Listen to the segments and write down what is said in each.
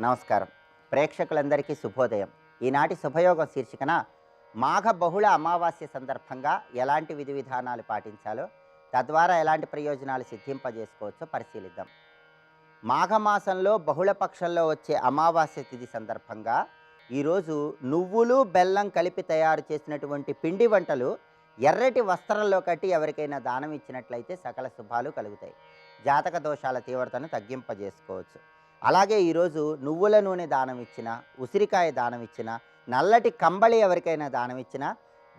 నమస్కారం. ప్రేక్షకులందరికీ శుభోదయం. ఈనాటి శుభయోగం శీర్షికన మాఘ బహుళ అమావాస్య సందర్భంగా ఎలాంటి విధి విధానాలు పాటించాలో, తద్వారా ఎలాంటి ప్రయోజనాలు సిద్ధింపజేసుకోవచ్చో పరిశీలిద్దాం. మాఘమాసంలో బహుళ పక్షంలో వచ్చే అమావాస్య తిథి సందర్భంగా ఈరోజు నువ్వులు బెల్లం కలిపి తయారు చేసినటువంటి పిండి వంటలు ఎర్రటి వస్త్రంలో కట్టి ఎవరికైనా దానం ఇచ్చినట్లయితే సకల శుభాలు కలుగుతాయి. జాతక దోషాల తీవ్రతను తగ్గింపజేసుకోవచ్చు. అలాగే ఈరోజు నువ్వుల నూనె దానం ఇచ్చిన, ఉసిరికాయ దానం ఇచ్చిన, నల్లటి కంబళి ఎవరికైనా దానం ఇచ్చిన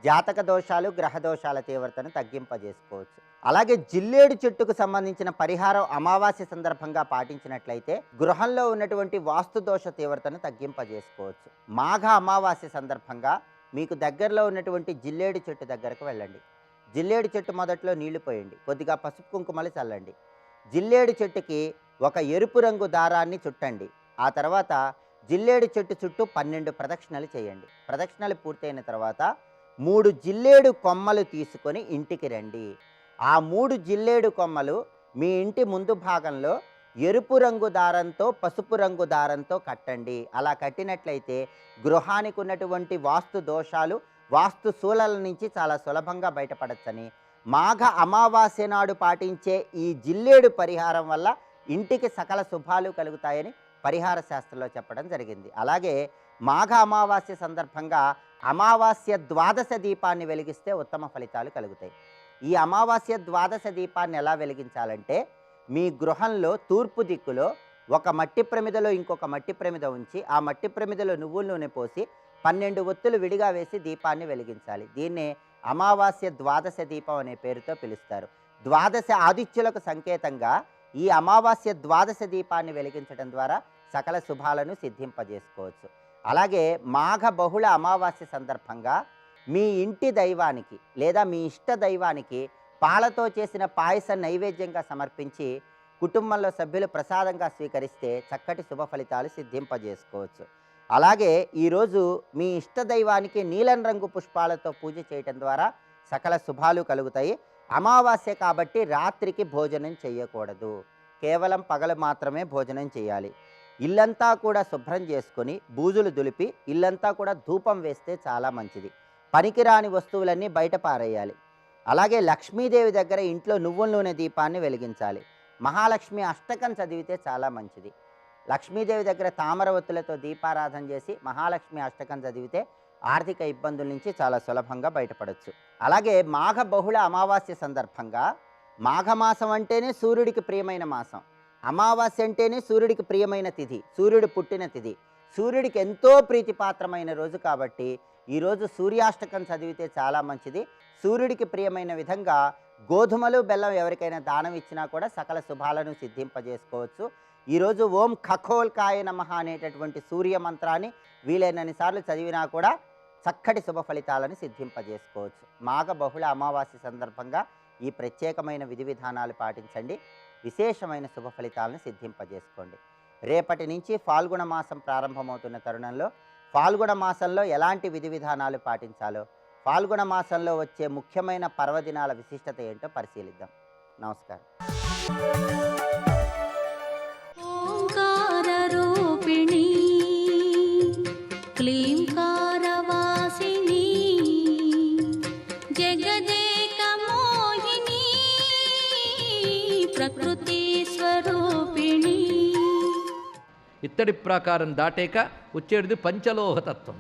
జాతక దోషాలు గ్రహ దోషాల తీవ్రతను తగ్గింపజేసుకోవచ్చు. అలాగే జిల్లేడు చెట్టుకు సంబంధించిన పరిహారం అమావాస్య సందర్భంగా పాటించినట్లయితే గృహంలో ఉన్నటువంటి వాస్తు దోష తీవ్రతను తగ్గింపజేసుకోవచ్చు. మాఘ అమావాస్య సందర్భంగా మీకు దగ్గరలో ఉన్నటువంటి జిల్లేడు చెట్టు దగ్గరకు వెళ్ళండి. జిల్లేడు చెట్టు మొదట్లో నీళ్లు పోయండి, కొద్దిగా పసుపు కుంకుమలు చల్లండి. జిల్లేడు చెట్టుకి ఒక ఎరుపు రంగు దారాన్ని చుట్టండి. ఆ తర్వాత జిల్లేడు చెట్టు చుట్టూ 12 ప్రదక్షిణలు చేయండి. ప్రదక్షిణలు పూర్తయిన తర్వాత 3 జిల్లేడు కొమ్మలు తీసుకొని ఇంటికి రండి. ఆ 3 జిల్లేడు కొమ్మలు మీ ఇంటి ముందు భాగంలో ఎరుపు రంగు దారంతో పసుపు రంగు దారంతో కట్టండి. అలా కట్టినట్లయితే గృహానికి ఉన్నటువంటి వాస్తు దోషాలు, వాస్తు శూలాల నుంచి చాలా సులభంగా బయటపడచ్చని, మాఘ అమావాస్య నాడు పాటించే ఈ జిల్లేడు పరిహారం వల్ల ఇంటికి సకల శుభాలు కలుగుతాయని పరిహార శాస్త్రంలో చెప్పడం జరిగింది. అలాగే మాఘ అమావాస్య సందర్భంగా అమావాస్య ద్వాదశ దీపాన్ని వెలిగిస్తే ఉత్తమ ఫలితాలు కలుగుతాయి. ఈ అమావాస్య ద్వాదశ దీపాన్ని ఎలా వెలిగించాలంటే, మీ గృహంలో తూర్పు దిక్కులో ఒక మట్టి ప్రమిదలో ఇంకొక మట్టి ప్రమిద ఉంచి, ఆ మట్టి ప్రమిదలో నువ్వుల నూనె పోసి 12 ఒత్తులు విడిగా వేసి దీపాన్ని వెలిగించాలి. దీన్నే అమావాస్య ద్వాదశ దీపం అనే పేరుతో పిలుస్తారు. ద్వాదశ ఆదిత్యులకు సంకేతంగా ఈ అమావాస్య ద్వాదశ దీపాన్ని వెలిగించడం ద్వారా సకల శుభాలను సిద్ధింపజేసుకోవచ్చు. అలాగే మాఘ బహుళ అమావాస్య సందర్భంగా మీ ఇంటి దైవానికి లేదా మీ ఇష్ట దైవానికి పాలతో చేసిన పాయసం నైవేద్యంగా సమర్పించి కుటుంబంలో సభ్యులు ప్రసాదంగా స్వీకరిస్తే చక్కటి శుభ ఫలితాలు సిద్ధింపజేసుకోవచ్చు. అలాగే ఈరోజు మీ ఇష్ట దైవానికి నీలం రంగు పుష్పాలతో పూజ చేయటం ద్వారా సకల శుభాలు కలుగుతాయి. అమావాస్య కాబట్టి రాత్రికి భోజనం చేయకూడదు, కేవలం పగలు మాత్రమే భోజనం చేయాలి. ఇల్లంతా కూడా శుభ్రం చేసుకొని బూజులు దులిపి ఇల్లంతా కూడా ధూపం వేస్తే చాలా మంచిది. పనికిరాని వస్తువులన్నీ బయట పారేయాలి. అలాగే లక్ష్మీదేవి దగ్గర ఇంట్లో నువ్వుల నూనె దీపాన్ని వెలిగించాలి. మహాలక్ష్మి అష్టకం చదివితే చాలా మంచిది. లక్ష్మీదేవి దగ్గర తామర ఒత్తులతో దీపారాధన చేసి మహాలక్ష్మి అష్టకం చదివితే ఆర్థిక ఇబ్బందుల నుంచి చాలా సులభంగా బయటపడవచ్చు. అలాగే మాఘ బహుళ అమావాస్య సందర్భంగా, మాఘమాసం అంటేనే సూర్యుడికి ప్రియమైన మాసం, అమావాస్య అంటేనే సూర్యుడికి ప్రియమైన తిథి, సూర్యుడు పుట్టిన తిథి, సూర్యుడికి ఎంతో ప్రీతిపాత్రమైన రోజు కాబట్టి ఈరోజు సూర్యాష్టకం చదివితే చాలా మంచిది. సూర్యుడికి ప్రియమైన విధంగా గోధుమలు బెల్లం ఎవరికైనా దానం ఇచ్చినా కూడా సకల శుభాలను సిద్ధింపజేసుకోవచ్చు. ఈరోజు ఓం ఖగోల్కాయ నమః అనేటటువంటి సూర్య మంత్రాన్ని వీలైనన్ని సార్లు చదివినా కూడా చక్కటి శుభ ఫలితాలను సిద్ధింపజేసుకోవచ్చు. మాఘ బహుళ అమావాస్య సందర్భంగా ఈ ప్రత్యేకమైన విధి విధానాలు పాటించండి. విశేషమైన శుభ ఫలితాలను సిద్ధింపజేసుకోండి. రేపటి నుంచి ఫాల్గుణ మాసం ప్రారంభమవుతున్న తరుణంలో ఫాల్గుణ మాసంలో ఎలాంటి విధి విధానాలు పాటించాలో, ఫాల్గుణ మాసంలో వచ్చే ముఖ్యమైన పర్వదినాల విశిష్టత ఏంటో పరిశీలిద్దాం. నమస్కారం. ఓంకారరూపిణి క్లీంకారవాసిని జగదేక మోహిని ప్రకృతి స్వరూపిణి. ఇత్తడి ప్రాకారం దాటాక వచ్చేది పంచలోహతత్వం.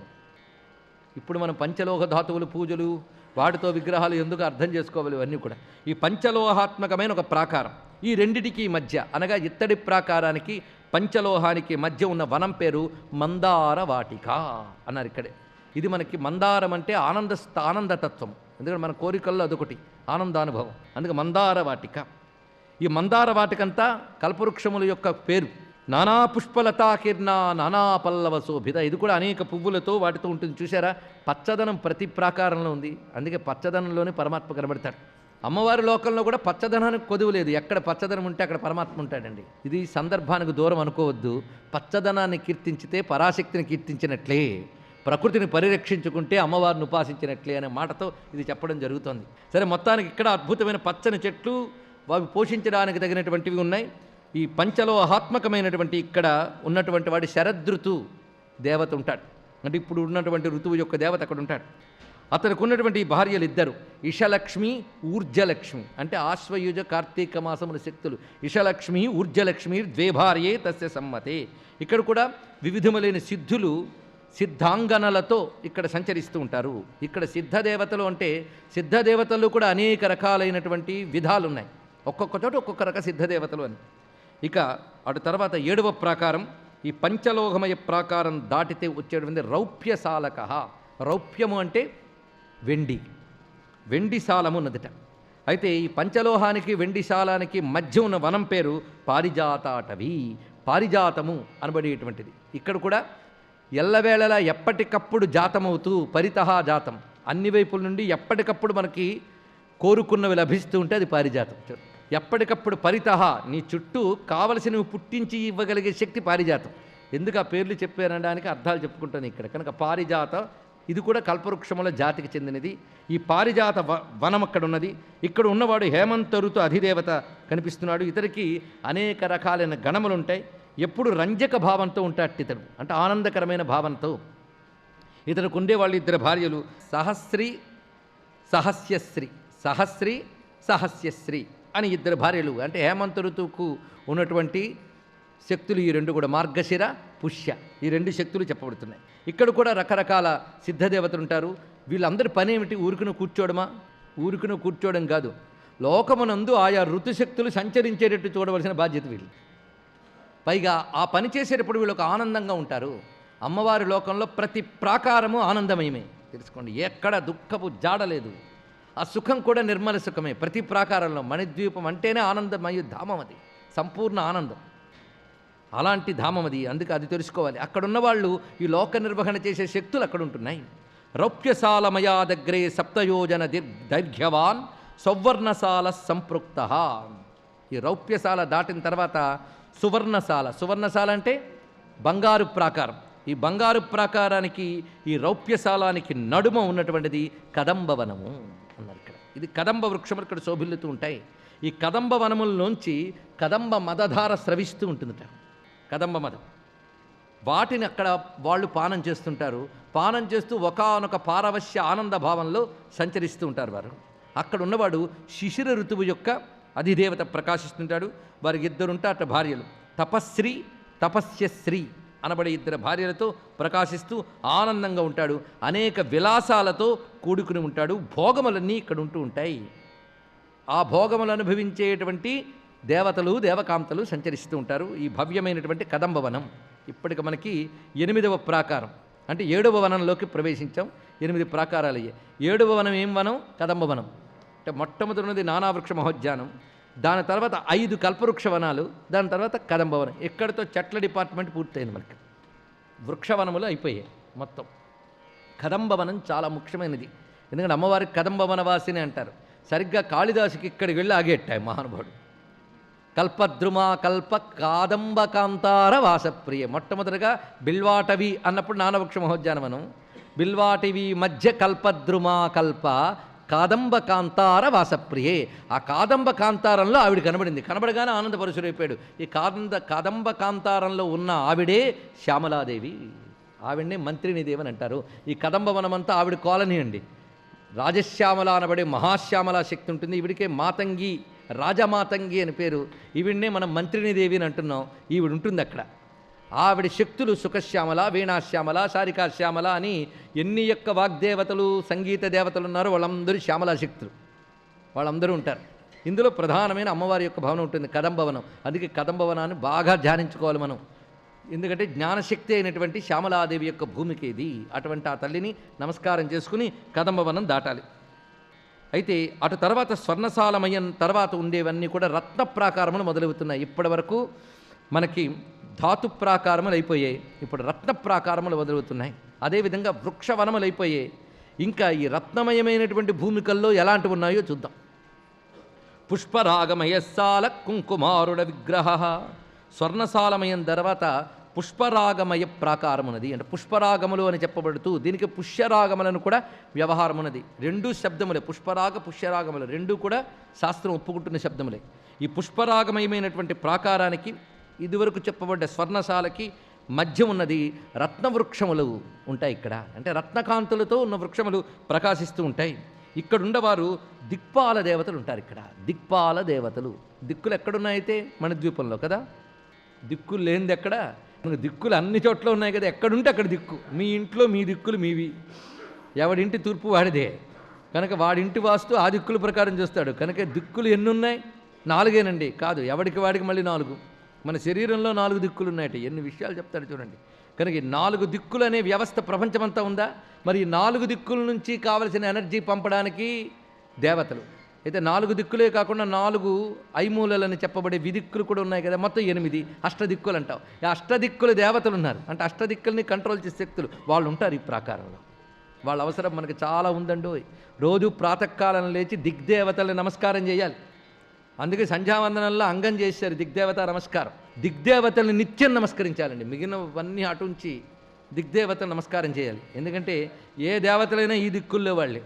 ఇప్పుడు మనం పంచలోహ ధాతువులు పూజలు వాటితో విగ్రహాలు ఎందుకు అర్థం చేసుకోవాలి, ఇవన్నీ కూడా ఈ పంచలోహాత్మకమైన ఒక ప్రాకారం. ఈ రెండిటికి మధ్య అనగా ఇత్తడి ప్రాకారానికి పంచలోహానికి మధ్య ఉన్న వనం పేరు మందార వాటిక అన్నారు. ఇక్కడే ఇది మనకి మందారం అంటే ఆనందతత్వం. ఎందుకంటే మన కోరికల్లో అదొకటి ఆనందానుభవం, అందుకే మందార వాటిక. ఈ మందార వాటికంతా కల్పవృక్షముల యొక్క పేరు. నానా పుష్పలతాకిర్ణ నానా పల్లవ శోభిత. ఇది కూడా అనేక పువ్వులతో వాటితో ఉంటుంది. చూసారా, పచ్చదనం ప్రతి ప్రాకారంలో ఉంది. అందుకే పచ్చదనంలోనే పరమాత్మ కనబడతాడు. అమ్మవారి లోకంలో కూడా పచ్చదనానికి కొదువు లేదు. ఎక్కడ పచ్చదనం ఉంటే అక్కడ పరమాత్మ ఉంటాడండి. ఇది సందర్భానికి దూరం అనుకోవద్దు. పచ్చదనాన్ని కీర్తించితే పరాశక్తిని కీర్తించినట్లే, ప్రకృతిని పరిరక్షించుకుంటే అమ్మవారిని ఉపాసించినట్లే అనే మాటతో ఇది చెప్పడం జరుగుతుంది. సరే, మొత్తానికి ఇక్కడ అద్భుతమైన పచ్చని చెట్లు, అవి పోషించడానికి తగినటువంటివి ఉన్నాయి. ఈ పంచలోహాత్మకమైనటువంటి ఇక్కడ ఉన్నటువంటి వాడి శరదృతు దేవత ఉంటాడు. అంటే ఇప్పుడు ఉన్నటువంటి ఋతువు యొక్క దేవత అక్కడ ఉంటాడు. అతనికి ఉన్నటువంటి భార్యలు ఇద్దరు, ఇషలక్ష్మి ఊర్జలక్ష్మి. అంటే ఆశ్వయుజ కార్తీక మాసముల శక్తులు. ఇషలక్ష్మి ఊర్జలక్ష్మి ద్వే భార్యే తస్య సమ్మతే. ఇక్కడ కూడా వివిధములైన సిద్ధులు సిద్ధాంగనలతో ఇక్కడ సంచరిస్తూ ఉంటారు. ఇక్కడ సిద్ధదేవతలు అంటే సిద్ధదేవతలు కూడా అనేక రకాలైనటువంటి విధాలు ఉన్నాయి. ఒక్కొక్క చోట ఒక్కొక్క రక సిద్ధదేవతలు అని. ఇక అటు తర్వాత 7వ ప్రాకారం, ఈ పంచలోహమయ ప్రాకారం దాటితే వచ్చేటువంటి రౌప్యసాలక. రౌప్యము అంటే వెండి, వెండి సాలము ఉన్నదిట. అయితే ఈ పంచలోహానికి వెండి సాలానికి మధ్య ఉన్న వనం పేరు పారిజాతాటవి, పారిజాతము అనబడేటువంటిది. ఇక్కడ కూడా ఎల్లవేళలా ఎప్పటికప్పుడు జాతమవుతూ పరితహా జాతం, అన్ని వైపుల నుండి ఎప్పటికప్పుడు మనకి కోరుకున్నవి లభిస్తూ ఉంటే అది పారిజాతం. ఎప్పటికప్పుడు పరితహ, నీ చుట్టూ కావలసినవి పుట్టించి ఇవ్వగలిగే శక్తి పారిజాతం. ఎందుకు ఆ పేర్లు చెప్పారనడానికి అర్థాలు చెప్పుకుంటాను ఇక్కడ. కనుక పారిజాత ఇది కూడా కల్పవృక్షముల జాతికి చెందినది. ఈ పారిజాత వనం అక్కడ ఉన్నది. ఇక్కడ ఉన్నవాడు హేమంత ఋతు అధిదేవత కనిపిస్తున్నాడు. ఇతనికి అనేక రకాలైన గణములు ఉంటాయి. ఎప్పుడు రంజక భావంతో ఉంటాడు ఇతడు, అంటే ఆనందకరమైన భావంతో. ఇతనికి ఉండేవాళ్ళు ఇద్దరు భార్యలు, సహస్రి సహస్యశ్రీ, సహస్రి సహస్యశ్రీ అని ఇద్దరు భార్యలు. అంటే హేమంత ఋతువుకు ఉన్నటువంటి శక్తులు ఈ రెండు కూడా, మార్గశిర పుష్య, ఈ రెండు శక్తులు చెప్పబడుతున్నాయి. ఇక్కడ కూడా రకరకాల సిద్ధదేవతలు ఉంటారు. వీళ్ళందరి పని ఏమిటి? ఊరికను కూర్చోవడమా? ఊరికను కూర్చోవడం కాదు, లోకమునందు ఆయా ఋతుశక్తులు సంచరించేటట్టు చూడవలసిన బాధ్యత వీళ్ళు. పైగా ఆ పని చేసేటప్పుడు వీళ్ళు ఒక ఆనందంగా ఉంటారు. అమ్మవారి లోకంలో ప్రతి ప్రాకారము ఆనందమయమే, తెలుసుకోండి. ఎక్కడ దుఃఖపు జాడలేదు. ఆ సుఖం కూడా నిర్మల సుఖమే ప్రతి ప్రాకారంలో. మణిద్వీపం అంటేనే ఆనందమయ ధామం, అది సంపూర్ణ ఆనందం. అలాంటి ధామం అది, అందుకే అది తెలుసుకోవాలి. అక్కడున్న వాళ్ళు ఈ లోక నిర్వహణ చేసే శక్తులు అక్కడ ఉంటున్నాయి. రౌప్యసాలమయా దగ్గరే సప్తయోజన దైర్ఘ్యవాన్ సౌవర్ణశాల సంపృక్త. ఈ రౌప్యశాల దాటిన తర్వాత సువర్ణశాల. సువర్ణశాల అంటే బంగారు ప్రాకారం. ఈ బంగారు ప్రాకారానికి ఈ రౌప్యశాలానికి నడుమ ఉన్నటువంటిది కదంబవనము అన్నారు ఇక్కడ. ఇది కదంబ వృక్షములు ఇక్కడ శోభిల్లుతూ ఉంటాయి. ఈ కదంబ వనముల్లోంచి కదంబ మదధార స్రవిస్తూ ఉంటుందట. కదంబ మదం, వాటిని అక్కడ వాళ్ళు పానం చేస్తుంటారు. పానం చేస్తూ ఒకానొక పారవశ్య ఆనంద భావంలో సంచరిస్తూ ఉంటారు వారు. అక్కడ ఉన్నవాడు శిశిర ఋతువు యొక్క అధిదేవత ప్రకాశిస్తుంటాడు. వారికి ఇద్దరుంటే అట్ట భార్యలు, తపశ్రీ తపస్యశ్రీ అనబడే ఇద్దరు భార్యలతో ప్రకాశిస్తూ ఆనందంగా ఉంటాడు. అనేక విలాసాలతో కూడుకుని ఉంటాడు. భోగములన్నీ ఇక్కడ ఉంటూ ఉంటాయి. ఆ భోగములు అనుభవించేటువంటి దేవతలు దేవకాంతలు సంచరిస్తూ ఉంటారు. ఈ భవ్యమైనటువంటి కదంబవనం. ఇప్పటికి మనకి 8వ ప్రాకారం, అంటే 7వ వనంలోకి ప్రవేశించాం. 8 ప్రాకారాలు అయ్యాయి. 7వ వనం ఏం వనం? కదంబవనం. అంటే మొట్టమొదటి ఉన్నది నానావృక్ష మహోద్యానం, దాని తర్వాత 5 కల్పవృక్ష వనాలు, దాని తర్వాత కదంబవనం. ఎక్కడితో చెట్ల డిపార్ట్మెంట్ పూర్తయింది. మనకి వృక్షవనములు అయిపోయాయి మొత్తం. కదంబవనం చాలా ముఖ్యమైనది. ఎందుకంటే అమ్మవారికి కదంబవనవాసిని అంటారు. సరిగ్గా కాళిదాసుకి ఇక్కడికి వెళ్ళి ఆగేట్టాయి మహానుభావుడు. కల్పద్రుమా కల్ప కాదంబకాంతార వాసప్రియ. మొట్టమొదటిగా బిల్వాటవి అన్నప్పుడు నానవృక్ష మహోద్యానవనం. బిల్వాటవి మధ్య కల్పద్రుమా కల్ప కాదంబకాంతార వాసప్రియే. ఆ కాదంబకాంతారంలో ఆవిడ కనబడింది. కనబడగానే ఆనందపరుషుడైపోయాడు. ఈ కాదంబకాంతారంలో ఉన్న ఆవిడే శ్యామలాదేవి. ఆవిడనే మంత్రినిదేవి అని అంటారు. ఈ కదంబవనమంతా ఆవిడ కాలనీ అండి. రాజశ్యామల అనబడే మహాశ్యామల శక్తి ఉంటుంది. ఈవిడికే మాతంగి, రాజమాతంగి అని పేరు. ఈవిడనే మనం మంత్రినిదేవి అని అంటున్నాం. ఈవిడ ఉంటుంది అక్కడ. ఆవిడ శక్తులు సుఖశ్యామల, వీణాశ్యామల, శారికాశ్యామల అని ఎన్ని యొక్క వాగ్దేవతలు సంగీత దేవతలు ఉన్నారో వాళ్ళందరూ శ్యామలా శక్తులు, వాళ్ళందరూ ఉంటారు. ఇందులో ప్రధానమైన అమ్మవారి యొక్క భవనం ఉంటుంది, కదంబవనం. అందుకే కదంబవనాన్ని బాగా ధ్యానించుకోవాలి మనం. ఎందుకంటే జ్ఞానశక్తి అయినటువంటి శ్యామలాదేవి యొక్క భూమికి ఇది. అటువంటి ఆ తల్లిని నమస్కారం చేసుకుని కదంబవనం దాటాలి. అయితే అటు తర్వాత స్వర్ణశాలమయం తర్వాత ఉండేవన్నీ కూడా రత్న ప్రాకారములు మొదలవుతున్నాయి. ఇప్పటి వరకు మనకి ధాతు ప్రాకారములు అయిపోయాయి, ఇప్పుడు రత్న ప్రాకారములు మొదలవుతున్నాయి. అదేవిధంగా వృక్షవనములు అయిపోయాయి. ఇంకా ఈ రత్నమయమైనటువంటి భూమికల్లో ఎలాంటివి ఉన్నాయో చూద్దాం. పుష్పరాగమయస్సాల కుంకుమారుడ విగ్రహ. స్వర్ణశాలమయం తర్వాత పుష్పరాగమయ ప్రాకారమున్నది. అంటే పుష్పరాగములు అని చెప్పబడుతూ దీనికి పుష్యరాగములను కూడా వ్యవహారమున్నది. 2 శబ్దములే, పుష్పరాగ పుష్యరాగములు 2 కూడా శాస్త్రం ఒప్పుకుంటున్న శబ్దములే. ఈ పుష్పరాగమయమైనటువంటి ప్రాకారానికి ఇదివరకు చెప్పబడ్డ స్వర్ణశాలకి మధ్య ఉన్నది రత్నవృక్షములు ఉంటాయి ఇక్కడ. అంటే రత్నకాంతులతో ఉన్న వృక్షములు ప్రకాశిస్తూ ఉంటాయి. ఇక్కడున్నవారు దిక్పాల దేవతలు ఉంటారు. ఇక్కడ దిక్పాల దేవతలు. దిక్కులు ఎక్కడున్నాయితే మన ద్వీపంలో కదా, దిక్కులు లేనిది ఎక్కడ? మనకు దిక్కులు అన్ని చోట్ల ఉన్నాయి కదా, ఎక్కడుంటే అక్కడ దిక్కు. మీ ఇంట్లో మీ దిక్కులు మీవి, ఎవడింటి తూర్పు వాడిదే కనుక వాడింటి వాస్తు ఆ దిక్కుల ప్రకారం చూస్తాడు. కనుక దిక్కులు ఎన్ని ఉన్నాయి? 4 కాదు, ఎవడికి వాడికి మళ్ళీ 4. మన శరీరంలో 4 దిక్కులు ఉన్నాయట. ఎన్ని విషయాలు చెప్తాడు చూడండి. కనుక ఈ 4 దిక్కులు అనే వ్యవస్థ ప్రపంచమంతా ఉందా? మరి ఈ 4 దిక్కుల నుంచి కావలసిన ఎనర్జీ పంపడానికి దేవతలు అయితే 4 దిక్కులే కాకుండా 4 ఐమూలలని చెప్పబడే విదిక్కులు కూడా ఉన్నాయి కదా, మొత్తం 8 అష్టదిక్కులు అంటావు. ఈ అష్టదిక్కులు దేవతలు ఉన్నారు. అంటే అష్టదిక్కుల్ని కంట్రోల్ చేసే శక్తులు వాళ్ళు ఉంటారు ఈ ప్రాకారంలో. వాళ్ళ అవసరం మనకి చాలా ఉందండో. రోజు ప్రాతకాలం లేచి దిగ్దేవతల్ని నమస్కారం చేయాలి. అందుకే సంధ్యావందనంలో అంగం చేశారు దిగ్దేవత నమస్కారం. దిగ్దేవతల్ని నిత్యం నమస్కరించాలండి. మిగిలినవన్నీ అటుంచి దిగ్దేవతలు నమస్కారం చేయాలి. ఎందుకంటే ఏ దేవతలైనా ఈ దిక్కుల్లో వాళ్ళే.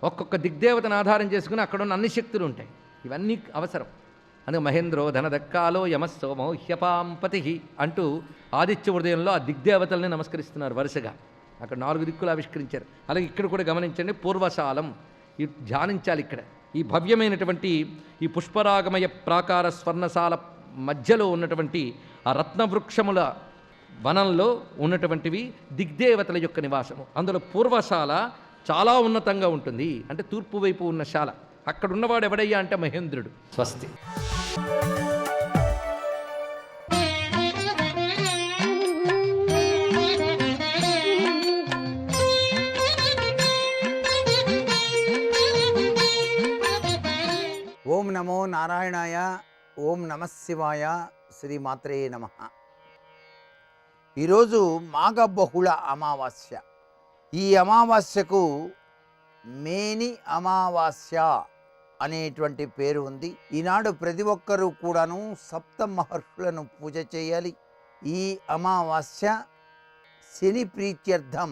ఒక్కొక్క దిగ్దేవతను ఆధారం చేసుకుని అక్కడ ఉన్న అన్ని శక్తులు ఉంటాయి. ఇవన్నీ అవసరం. అందుకే మహేంద్రో ధనదక్కాలో యమస్సోమో హ్యపాంపతి అంటూ ఆదిత్య హృదయంలో ఆ దిగ్దేవతల్ని నమస్కరిస్తున్నారు వరుసగా. అక్కడ 4 దిక్కులు ఆవిష్కరించారు. అలాగే ఇక్కడ కూడా గమనించండి, పూర్వశాలం ఈ ధ్యానించాలి. ఇక్కడ ఈ భవ్యమైనటువంటి ఈ పుష్పరాగమయ ప్రాకార స్వర్ణశాల మధ్యలో ఉన్నటువంటి ఆ రత్నవృక్షముల వనంలో ఉన్నటువంటివి దిగ్దేవతల యొక్క నివాసము. అందులో పూర్వశాల చాలా ఉన్నతంగా ఉంటుంది. అంటే తూర్పు వైపు ఉన్న శాల. అక్కడ ఉన్నవాడు ఎవడయ్యా అంటే మహేంద్రుడు. స్వస్తి. ఓం నమో నారాయణాయ. ఓం నమఃశివాయ. శ్రీమాత్రే నమః. ఈరోజు మాఘబహుళ అమావాస్య. ఈ అమావాస్యకు మేని అమావాస్య అనేటువంటి పేరు ఉంది. ఈనాడు ప్రతి ఒక్కరూ కూడాను సప్త మహర్షులను పూజ చేయాలి. ఈ అమావాస్య శని ప్రీత్యర్థం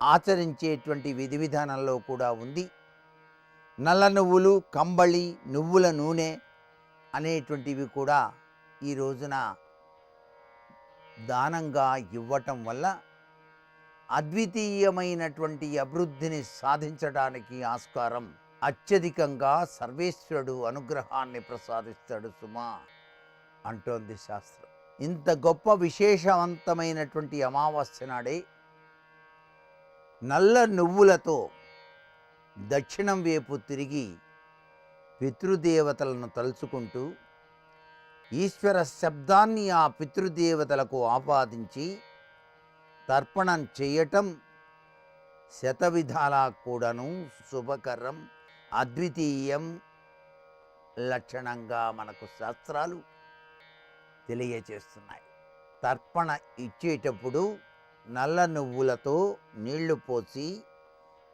ఆచరించేటువంటి విధి విధానంలో కూడా ఉంది. నల్ల నువ్వులు, కంబళి, నువ్వుల నూనె అనేటువంటివి కూడా ఈ రోజున దానంగా ఇవ్వటం వల్ల అద్వితీయమైనటువంటి అభివృద్ధిని సాధించడానికి ఆస్కారం అత్యధికంగా సర్వేశ్వరుడు అనుగ్రహాన్ని ప్రసాదిస్తాడు సుమా అంటోంది శాస్త్రం. ఇంత గొప్ప విశేషవంతమైనటువంటి అమావాస్య నాడే నల్ల నువ్వులతో దక్షిణం వైపు తిరిగి పితృదేవతలను తలుచుకుంటూ ఈశ్వర శబ్దాన్ని ఆ పితృదేవతలకు ఆపాదించి తర్పణం చేయటం శతవిధాలా కూడాను శుభకరం, అద్వితీయం లక్షణంగా మనకు శాస్త్రాలు తెలియచేస్తున్నాయి. తర్పణ ఇచ్చేటప్పుడు నల్ల నువ్వులతో నీళ్లు పోసి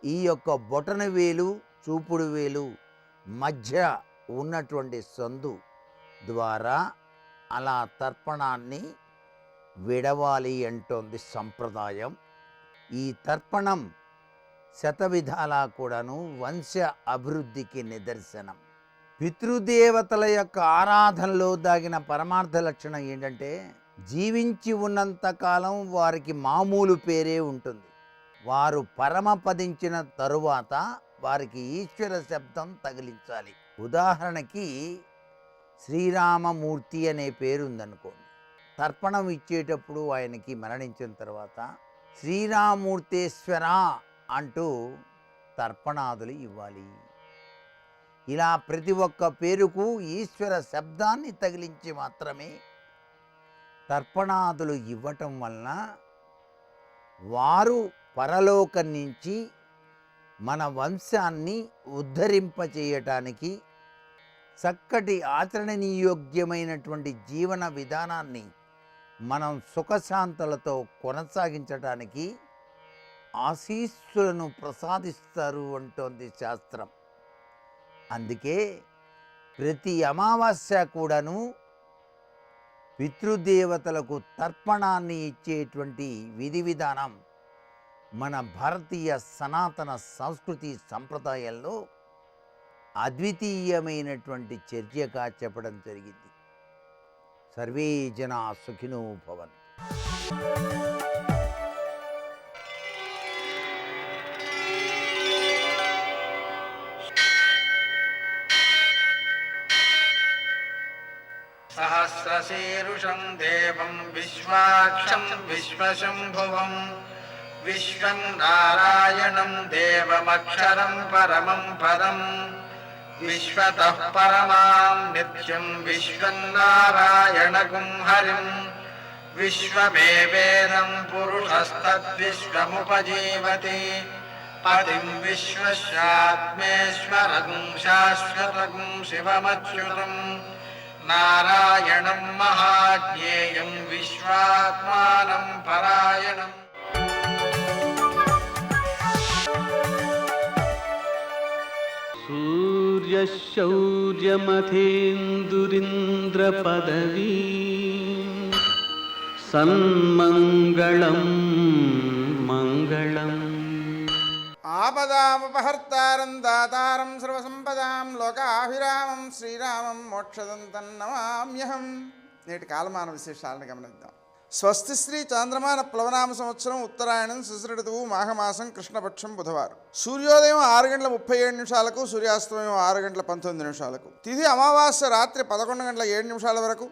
ఈ యొక్క బొటన వేలు, చూపుడు వేలు మధ్య ఉన్నటువంటి సందు ద్వారా అలా తర్పణాన్ని విడవాలి అంటోంది సంప్రదాయం. ఈ తర్పణం శతవిధాలా కూడాను వంశ అభివృద్ధికి నిదర్శనం. పితృదేవతల యొక్క ఆరాధనలో దాగిన పరమార్థ లక్షణం ఏంటంటే జీవించి ఉన్నంతకాలం వారికి మామూలు పేరే ఉంటుంది. వారు పరమపదించిన తరువాత వారికి ఈశ్వర శబ్దం తగిలించాలి. ఉదాహరణకి శ్రీరామమూర్తి అనే పేరు ఉందనుకోండి. తర్పణం ఇచ్చేటప్పుడు ఆయనకి మరణించిన తర్వాత శ్రీరామూర్తేశ్వర అంటూ తర్పణాదులు ఇవ్వాలి. ఇలా ప్రతి ఒక్క పేరుకు ఈశ్వర శబ్దాన్ని తగిలించి మాత్రమే తర్పణాదులు ఇవ్వటం వలన వారు పరలోకం నుంచి మన వంశాన్ని ఉద్ధరింపచేయటానికి చక్కటి ఆచరణీయోగ్యమైనటువంటి జీవన విధానాన్ని మనం సుఖశాంతులతో కొనసాగించడానికి ఆశీస్సులను ప్రసాదిస్తారు అంటోంది శాస్త్రం. అందుకే ప్రతి అమావాస్య కూడాను పితృదేవతలకు తర్పణాన్ని ఇచ్చేటువంటి విధి విధానం మన భారతీయ సనాతన సంస్కృతి సంప్రదాయాల్లో అద్వితీయమైనటువంటి చర్యగా చెప్పడం జరిగింది. సర్వే జనా సుఖినో భవంతు. సహస్రశీరుషం దేవం విశ్వాక్షం విశ్వశంభువం విశ్వం నారాయణం దేవమక్షరం పరమం పదం విశ్వతః పరమాం నిత్యం విశ్వం నారాయణగుం హరిం విశ్వమేవేదం పురుషస్తద్విశ్వముపజీవతి పతిం విశ్వస్యాత్మేశ్వరం శాశ్వతం శివమచ్యుతం నారాయణం మహాజ్ఞేయం విశ్వాత్మానం పరాయణం. సూర్యశౌర్యమథేందురింద్రపదవీ సన్మంగళం మంగళం. ఆపదామపహర్తారం దాతారం సర్వసంపదాం లోకాభిరామం శ్రీరామం మోక్షదంతం నమామ్యహం. నేటి కాలమాన విశేషాలను గమనిద్దాం. స్వస్తి శ్రీ చాంద్రమాన ప్లవనామ సంవత్సరం ఉత్తరాయణం శిశిర ఋతువు మాఘమాసం కృష్ణపక్షం బుధవారం. సూర్యోదయం 6:37 సూర్యాస్తమయం 6:19. తిథి అమావాస్య రాత్రి 11:07 వరకు.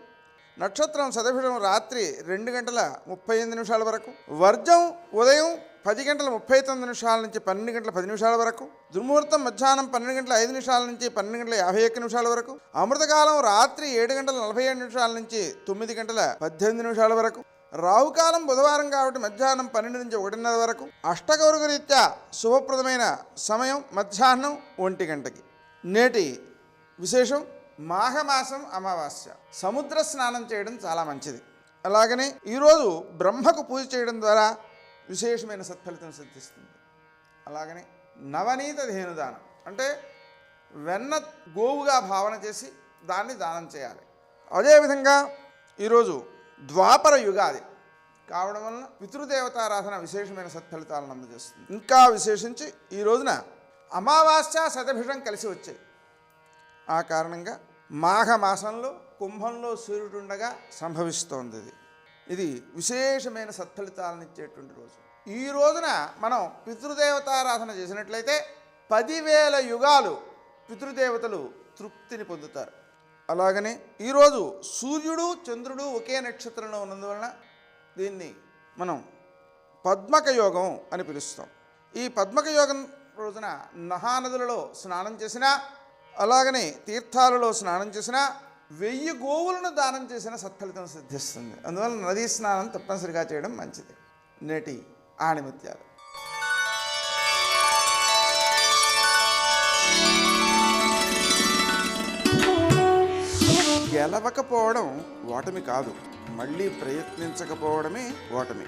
నక్షత్రం శతభిషం రాత్రి 2:38 వరకు. వర్జం ఉదయం 10:39 నుంచి 12:10 వరకు. దుర్ముహూర్తం మధ్యాహ్నం 12:05 నుంచి 12:51 వరకు. అమృతకాలం రాత్రి 7:47 నుంచి 9:18 వరకు. రాహుకాలం బుధవారం కాబట్టి మధ్యాహ్నం 12 నుంచి 1:30 వరకు. అష్టకౌరుక రీత్యా శుభప్రదమైన సమయం మధ్యాహ్నం 1 గంటకి. నేటి విశేషం మాఘమాసం అమావాస్య. సముద్ర స్నానం చేయడం చాలా మంచిది. అలాగనే ఈరోజు బ్రహ్మకు పూజ చేయడం ద్వారా విశేషమైన సత్ఫలితం సిద్ధిస్తుంది. అలాగనే నవనీత ధేనుదానం అంటే వెన్న గోవుగా భావన చేసి దాన్ని దానం చేయాలి. అదేవిధంగా ఈరోజు ద్వాపర యుగాది కావడం వలన పితృదేవతారాధన విశేషమైన సత్ఫలితాలను అందజేస్తుంది. ఇంకా విశేషించి ఈ రోజున అమావాస్య శతభిషం కలిసి వచ్చాయి. ఆ కారణంగా మాఘమాసంలో కుంభంలో సూర్యుడుండగా సంభవిస్తోంది. ఇది విశేషమైన సత్ఫలితాలను ఇచ్చేటువంటి రోజు. ఈ రోజున మనం పితృదేవతారాధన చేసినట్లయితే 10,000 యుగాలు పితృదేవతలు తృప్తిని పొందుతారు. అలాగనే ఈరోజు సూర్యుడు చంద్రుడు ఒకే నక్షత్రంలో ఉన్నందువలన దీన్ని మనం పద్మక యోగం అని పిలుస్తాం. ఈ పద్మక యోగం రోజున నహానదులలో స్నానం చేసినా అలాగనే తీర్థాలలో స్నానం చేసినా 1000 గోవులను దానం చేసిన సత్ఫలితం సిద్ధిస్తుంది. అందువల్ల నదీ స్నానం తప్పనిసరిగా చేయడం మంచిది. నేటి ఆణిముత్యాలు. గెలవకపోవడం ఓటమి కాదు, మళ్ళీ ప్రయత్నించకపోవడమే ఓటమి.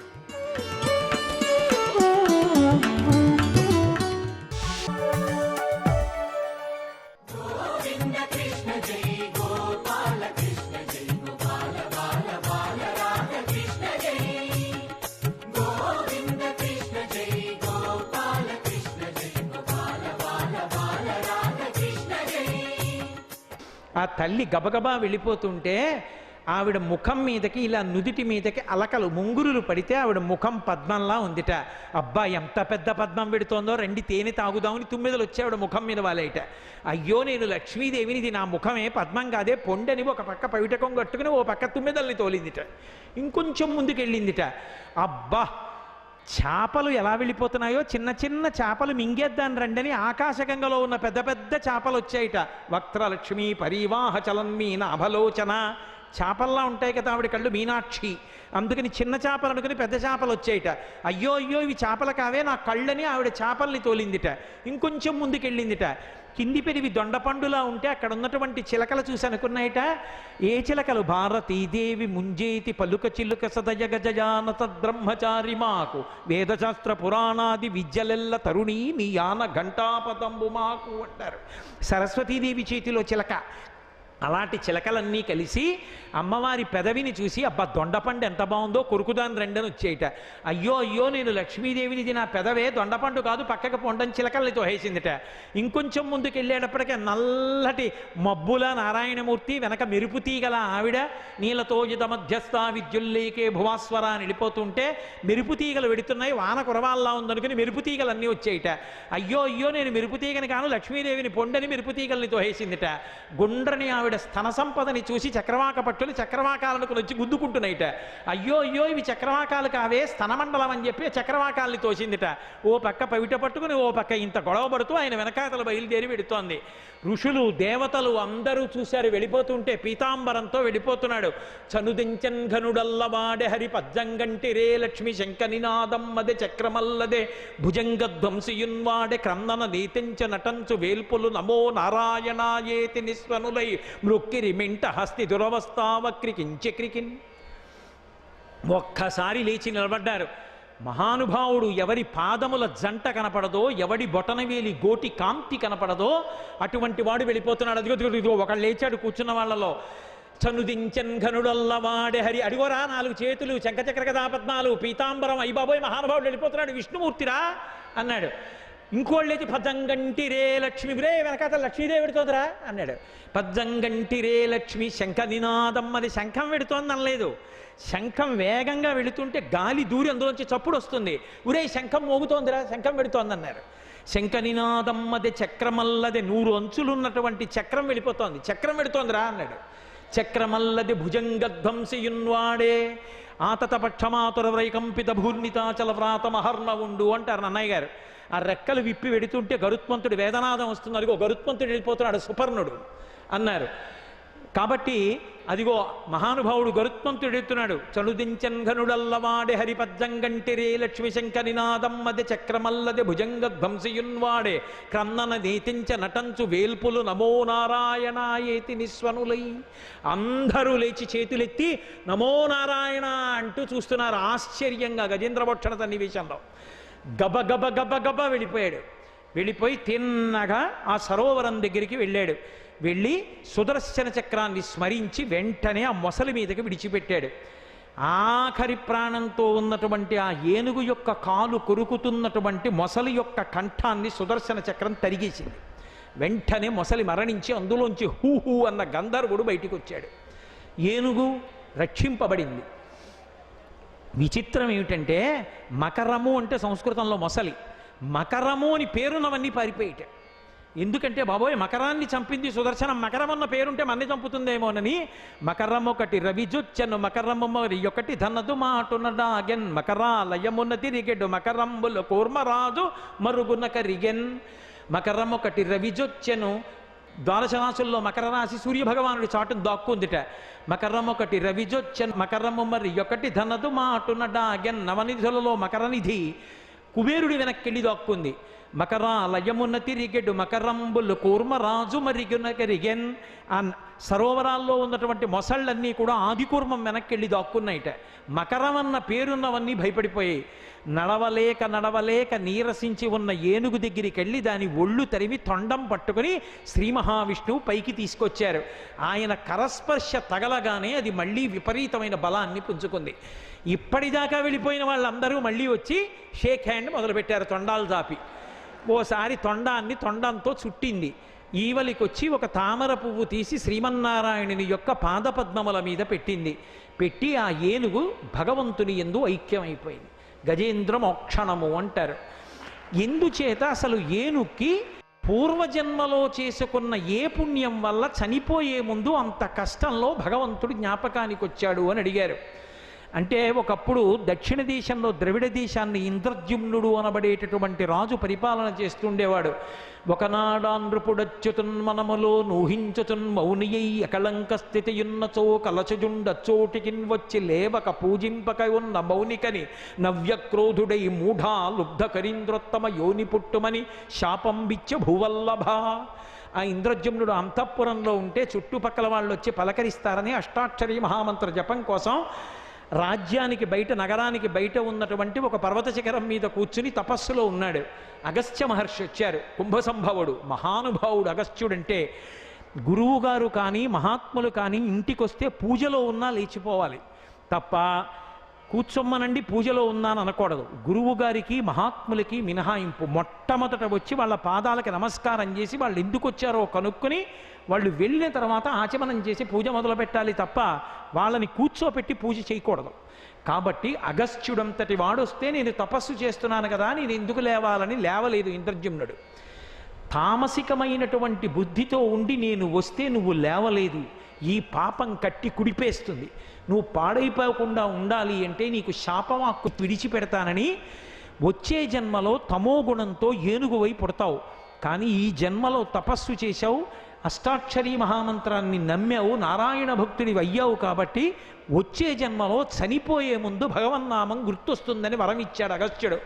ఆ తల్లి గబగబా వెళ్ళిపోతుంటే ఆవిడ ముఖం మీదకి ఇలా నుదిటి మీదకి అలకలు ముంగురులు పడితే ఆవిడ ముఖం పద్మంలా ఉందిట. అబ్బా ఎంత పెద్ద పద్మం పెడుతోందో, రండి తేనె తాగుదామని తుమ్మెదలు వచ్చి ఆవిడ ముఖం మీద వాలేట. అయ్యో నేను లక్ష్మీదేవిని, ఇది నా ముఖమే పద్మం కాదే పొండని ఒక పక్క పవిటకం కట్టుకుని ఓ పక్క తుమ్మెదల్ని తోలిందిట. ఇంకొంచెం ముందుకెళ్ళిందిట. అబ్బా చేపలు ఎలా వెళ్ళిపోతున్నాయో, చిన్న చిన్న చేపలు మింగేద్దాన్ని రండని ఆకాశగంగలో ఉన్న పెద్ద పెద్ద చేపలు వచ్చాయిట. వక్త్రలక్ష్మి పరివాహ చలన్మీన అభలోచన, చేపల్లా ఉంటాయి కదా ఆవిడ కళ్ళు, మీనాక్షి. అందుకని చిన్న చేపలు అనుకుని పెద్ద చేపలు వచ్చాయిట. అయ్యో అయ్యో ఇవి చేపలు కావే నా కళ్ళని ఆవిడ చేపల్ని తోలిందిట. ఇంకొంచెం ముందుకెళ్ళిందిట. కింది పెరివి దొండపండులా ఉంటే అక్కడ ఉన్నటువంటి చిలకలు చూసి అనుకున్నాయిట, ఏ చిలకలు? భారతీదేవి ముంజేతి పలుక చిలుక సదయ గజయానత బ్రహ్మచారి మాకు వేదశాస్త్ర పురాణాది విద్యలెల్ల తరుణి మీ యాన ఘంటాపదంబు మాకు అంటారు. సరస్వతీదేవి చేతిలో చిలక, అలాంటి చిలకలన్నీ కలిసి అమ్మవారి పెదవిని చూసి అబ్బా దొండపండు ఎంత బాగుందో కొరుకుదాని రెండని వచ్చేయట. అయ్యో అయ్యో నేను లక్ష్మీదేవినిది, నా పెదవే దొండపండు కాదు పక్కకు పొండని చిలకల్ని తోహేసిందిట. ఇంకొంచెం ముందుకు వెళ్ళేటప్పటికే నల్లటి మబ్బుల నారాయణమూర్తి, వెనక మెరుపు తీగల ఆవిడ, నీలతోజిత మధ్యస్థ విద్యుల్లేకే భువాస్వర అని వెళ్ళిపోతుంటే మెరుపు తీగలు వెడుతున్నాయి, వాన కురవాల్లా ఉందనుకుని మెరుపు తీగలన్నీ వచ్చేయట. అయ్యో అయ్యో నేను మెరుపు తీగని కాను లక్ష్మీదేవిని పొండని మెరుపు తీగల్ని తోహేసిందిట. గుండ్రని ఆవిడ స్తన సంపదని చూసి చక్రవాక పట్టులు చక్రవాకాలకు వచ్చి గుద్దుకుంటున్నాయిట. అయ్యో అయ్యో ఇవి చక్రవాకాలు కావే స్తనమండలం అని చెప్పి చక్రవాకాల్ని తోసిందిట. ఓ పక్క పవిట పట్టుకుని ఓ పక్క ఇంత గొడవ పడుతూ ఆయన వెనకాతలు బయలుదేరి వెడుతోంది. ఋషులు దేవతలు అందరూ చూశారు, వెళ్ళిపోతుంటే పీతాంబరంతో వెళ్ళిపోతున్నాడు. చనుదించన్ ఘనుడల్లవాడే హరి పజ్జంగంటిరే లక్ష్మి శంకనినాదమ్మదే చక్రమల్లదే భుజంగధ్వంసియున్వాడే క్రందన నీతించ నటంచు వేల్పులు నమో నారాయణాయేతి నిస్వనులై మృక్కిరి మింట హస్తి దురవస్థావక్రికించి క్రికిన్. ఒక్కసారి లేచి నిలబడ్డారు. మహానుభావుడు ఎవరి పాదముల జంట కనపడదో, ఎవడి బొటనవేలి గోటి కాంతి కనపడదో అటువంటి వాడు వెళ్ళిపోతున్నాడు. అదిగో ఒకళ్ళు లేచాడు కూర్చున్న వాళ్ళలో. చనుదించన్ ఘనుడల్లవాడే హరి, అడిగోరా 4 చేతులు శంఖచక్ర గదాపద్మాలు పీతాంబరం, అయ్యబాబోయ్ మహానుభావుడు వెళ్ళిపోతున్నాడు, విష్ణుమూర్తిరా అన్నాడు. ఇంకోళ్ళు లేచి పజ్జంగంటిరే లక్ష్మి, రే వెనకాత లక్ష్మీదేవి పెడుతోందిరా అన్నాడు. పజ్జంగంటిరే లక్ష్మి శంఖ నినాదమ్మది, శంఖం పెడుతోంది అనలేదు. శంఖం వేగంగా వెళుతుంటే గాలి దూరి అందులోంచి చప్పుడు వస్తుంది. ఉరే శంఖం మోగుతోందిరా, శంఖం పెడుతోంది అన్నారు. శంఖ నినాదమ్మది చక్రమల్లది, 100 అంచులున్నటువంటి చక్రం వెళ్ళిపోతోంది, చక్రం పెడుతోందిరా అన్నాడు. చక్రమల్లది భుజంగధ్వంసియున్వాడే ఆతత పక్షమాతుర వైకంపిత భూర్ణితాచల వ్రాత మహర్ణ ఉండు అంటారు నన్నయ్య గారు. ఆ రెక్కలు విప్పి వెడుతుంటే గరుత్మంతుడు వేదనాదం వస్తుంది. అదిగో గరుత్మంతుడు వెళ్ళిపోతున్నాడు సుపర్ణుడు అన్నారు. కాబట్టి అదిగో మహానుభావుడు గరుత్మంతుడు ఎడుతున్నాడు. చనుదించన్ ఘనుడల్లవాడే హరిపజ్జంగంటిరే లక్ష్మి శంకనినాదమ్మది చక్రమల్లది భుజంగధ్వంసియున్వాడే క్రన్నన నీతించ నటంచు వేల్పులు నమో నారాయణాయేతి నిస్వనులై. అందరూ లేచి చేతులెత్తి నమో నారాయణ అంటూ చూస్తున్నారు ఆశ్చర్యంగా గజేంద్రభక్షణ సన్నివేశంలో. గబ గబ గబ గబ వెళ్ళిపోయాడు. వెళ్ళిపోయి తిన్నగా ఆ సరోవరం దగ్గరికి వెళ్ళాడు. వెళ్ళి సుదర్శన చక్రాన్ని స్మరించి వెంటనే ఆ మొసలి మీదకి విడిచిపెట్టాడు. ఆఖరి ప్రాణంతో ఉన్నటువంటి ఆ ఏనుగు యొక్క కాలు కొరుకుతున్నటువంటి మొసలి యొక్క కంఠాన్ని సుదర్శన చక్రం తరిగేసింది. వెంటనే మొసలి మరణించి అందులోంచి హూ అన్న గంధర్వుడు బయటికి వచ్చాడు. ఏనుగు రక్షింపబడింది. విచిత్రం ఏమిటంటే మకరము అంటే సంస్కృతంలో మొసలి, మకరము అని పేరున్నవన్నీ పారిపోయేట. ఎందుకంటే బాబోయ్ మకరాన్ని చంపింది సుదర్శనం, మకరం అన్న పేరుంటే మన్ని చంపుతుందేమోనని. మకరం ఒకటి రవిజొచ్చను మకరము మరి ఒకటి ధనదు మాటునడాగెన్ మకరాలయమున తిరిగెడు మకరంబుల కూర్మరాజు మరుగున కరిగెన్. మకరం ఒకటి రవిజొచ్చెను, ద్వాదశరాశుల్లో మకర రాశి సూర్యభగవానుడి చాటును దాక్కుందిట. మకరం ఒకటి రవిజొచ్చను మకరము మరి ఒకటి ధనదు మాటునడాగెన్. నవనిధులలో మకరనిధి కుబేరుడి వెనక్కెళ్ళి దాక్కుంది. మకరాలయమున తిరిగెడు మకరంబులు కూర్మరాజు మరిగున కరిగెన్. ఆ సరోవరాల్లో ఉన్నటువంటి మొసళ్ళన్నీ కూడా ఆదికూర్మం వెనక్కెళ్ళి దాక్కున్నాయిట. మకరం అన్న పేరున్నవన్నీ భయపడిపోయాయి. నడవలేక నడవలేక నీరసించి ఉన్న ఏనుగు దగ్గరికి వెళ్ళి దాని ఒళ్ళు తరిమి తొండం పట్టుకుని శ్రీ మహావిష్ణువు పైకి తీసుకొచ్చారు. ఆయన కరస్పర్శ తగలగానే అది మళ్ళీ విపరీతమైన బలాన్ని పుంజుకుంది. ఇప్పటిదాకా వెళ్ళిపోయిన వాళ్ళందరూ మళ్ళీ వచ్చి షేక్ హ్యాండ్ మొదలుపెట్టారు తొండాలు చాపి. ఓసారి తొండాన్ని తొండంతో చుట్టింది. ఈవలికొచ్చి ఒక తామర పువ్వు తీసి శ్రీమన్నారాయణుని యొక్క పాదపద్మముల మీద పెట్టింది. పెట్టి ఆ ఏనుగు భగవంతుని యందు ఐక్యమైపోయింది. గజేంద్ర మోక్షణము అంటారు. ఎందుచేత అసలు ఏనుక్కి పూర్వజన్మలో చేసుకున్న ఏ పుణ్యం వల్ల చనిపోయే ముందు అంత కష్టంలో భగవంతుడు జ్ఞాపకానికి వచ్చాడు అని అడిగారు. అంటే ఒకప్పుడు దక్షిణ దేశంలో ద్రవిడ దేశాన్ని ఇంద్రద్యుమ్నుడు అనబడేటటువంటి రాజు పరిపాలన చేస్తుండేవాడు. ఒకనాడాంధ్రుపుడచ్యుతున్మనములో నూహించుచున్ మౌనియై అకళంక స్థితియున్నచో కలచజుండచ్చోటికిన్ వచ్చి లేవక పూజింపక ఉన్న మౌనికని నవ్యక్రోధుడై మూఢా లుబ్ధకరీంద్రోత్తమ యోని పుట్టుమని శాపం బిచ్చ భూవల్లభ. ఆ ఇంద్రద్యుమ్నుడు అంతఃపురంలో ఉంటే చుట్టుపక్కల వాళ్ళు వచ్చి పలకరిస్తారని అష్టాక్షరీ మహామంత్ర జపం కోసం రాజ్యానికి బయట నగరానికి బయట ఉన్నటువంటి ఒక పర్వత శిఖరం మీద కూర్చుని తపస్సులో ఉన్నాడు. అగస్త్య మహర్షి వచ్చారు. కుంభసంభవుడు మహానుభావుడు అగస్త్యుడంటే గురువు గారు కానీ మహాత్ములు కానీ ఇంటికొస్తే పూజలో ఉన్నా లేచిపోవాలి తప్ప కూర్చొమ్మనండి పూజలో ఉన్నాను అనకూడదు. గురువు గారికి మహాత్ములకి మినహాయింపు. మొట్టమొదట వచ్చి వాళ్ళ పాదాలకి నమస్కారం చేసి వాళ్ళు ఎందుకు వచ్చారో కనుక్కొని వాళ్ళు వెళ్ళిన తర్వాత ఆచమనం చేసి పూజ మొదలు పెట్టాలి తప్ప వాళ్ళని కూర్చోపెట్టి పూజ చేయకూడదు. కాబట్టి అగస్త్యుడంతటి వాడొస్తే నేను తపస్సు చేస్తున్నాను కదా, నేను ఎందుకు లేవాలని లేవలేదు ఇంద్రజుమ్నుడు. తామసికమైనటువంటి బుద్ధితో ఉండి నేను వస్తే నువ్వు లేవలేదు, ఈ పాపం కట్టి కుడిపేస్తుంది, నువ్వు పాడైపోకుండా ఉండాలి అంటే నీకు శాపవాక్కు విడిచిపెడతానని వచ్చే జన్మలో తమోగుణంతో ఏనుగువై పుడతావు, కానీ ఈ జన్మలో తపస్సు చేశావు, అష్టాక్షరీ మహామంత్రాన్ని నమ్మావు, నారాయణ భక్తుడి అయ్యావు, కాబట్టి వచ్చే జన్మలో చనిపోయే ముందు భగవన్నామం గుర్తొస్తుందని వరం ఇచ్చాడు అగస్త్యుడు.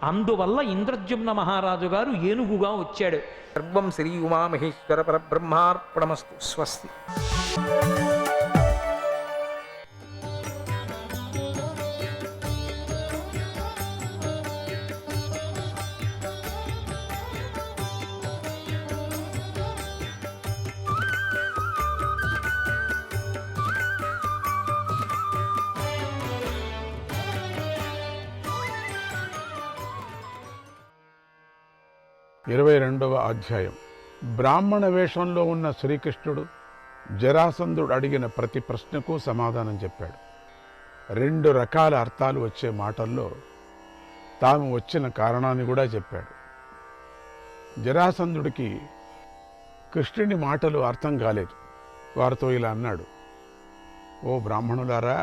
అందువల్ల ఇంద్రజుమ్న మహారాజు గారు ఏనుగుగా వచ్చాడు. సర్వం శ్రీ ఉమామహేశ్వర పరబ్రహ్మార్పణమస్తు. స్వస్తి. ఇరవై 22వ అధ్యాయం. బ్రాహ్మణ వేషంలో ఉన్న శ్రీకృష్ణుడు జరాసంధుడు అడిగిన ప్రతి ప్రశ్నకు సమాధానం చెప్పాడు. 2 రకాల అర్థాలు వచ్చే మాటల్లో తాము వచ్చిన కారణాన్ని కూడా చెప్పాడు. జరాసంధుడికి కృష్ణుని మాటలు అర్థం కాలేదు. వారితో ఇలా అన్నాడు, ఓ బ్రాహ్మణులారా,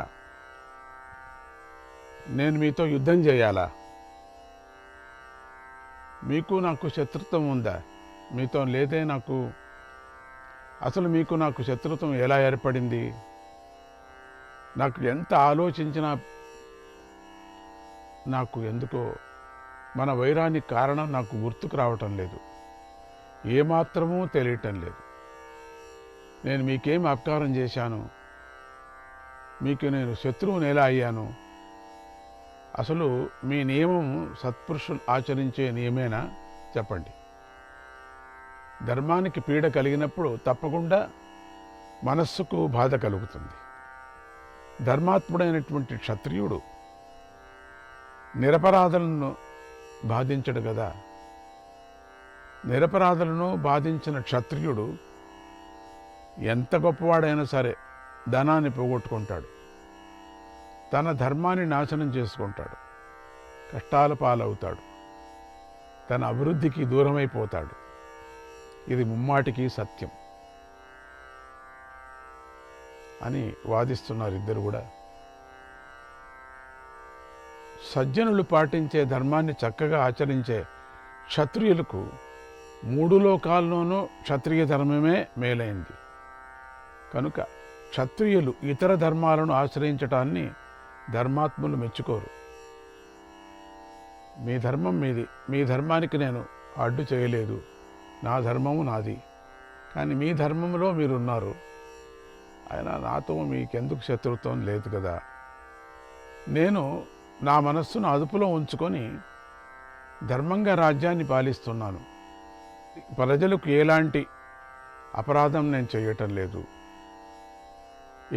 నేను మీతో యుద్ధం చేయాలా? మీకు నాకు శత్రుత్వం ఉందా? మీతో లేదే నాకు. అసలు మీకు నాకు శత్రుత్వం ఎలా ఏర్పడింది? నాకు ఎంత ఆలోచించినా నాకు ఎందుకో మన వైరానికి కారణం నాకు గుర్తుకు రావటం లేదు, ఏమాత్రమూ తెలియటం లేదు. నేను మీకేం అపకారం చేశాను? మీకు నేను శత్రువుని ఎలా అయ్యాను? అసలు మీ నియమం సత్పురుషులు ఆచరించే నియమేనా? చెప్పండి. ధర్మానికి పీడ కలిగినప్పుడు తప్పకుండా మనస్సుకు బాధ కలుగుతుంది. ధర్మాత్ముడైనటువంటి క్షత్రియుడు నిరపరాధులను బాధించడు కదా. నిరపరాధులను బాధించిన క్షత్రియుడు ఎంత గొప్పవాడైనా సరే ధనాన్ని పోగొట్టుకుంటాడు, తన ధర్మాన్ని నాశనం చేసుకుంటాడు, కష్టాల పాలవుతాడు, తన అభివృద్ధికి దూరమైపోతాడు. ఇది ముమ్మాటికి సత్యం అని వాదిస్తున్నారు ఇద్దరు కూడా. సజ్జనులు పాటించే ధర్మాన్ని చక్కగా ఆచరించే క్షత్రియులకు 3 లోకాల్లోనూ క్షత్రియ ధర్మమే మేలైంది. కనుక క్షత్రియులు ఇతర ధర్మాలను ఆశ్రయించటాన్ని ధర్మాత్ములు మెచ్చుకోరు. మీ ధర్మం మీది, మీ ధర్మానికి నేను అడ్డు చేయలేదు, నా ధర్మము నాది, కానీ మీ ధర్మంలో మీరున్నారు, అయినా నాతో మీకెందుకు శత్రుత్వం లేదు కదా. నేను నా మనస్సును అదుపులో ఉంచుకొని ధర్మంగా రాజ్యాన్ని పాలిస్తున్నాను, ప్రజలకు ఎలాంటి అపరాధం నేను చేయటం లేదు.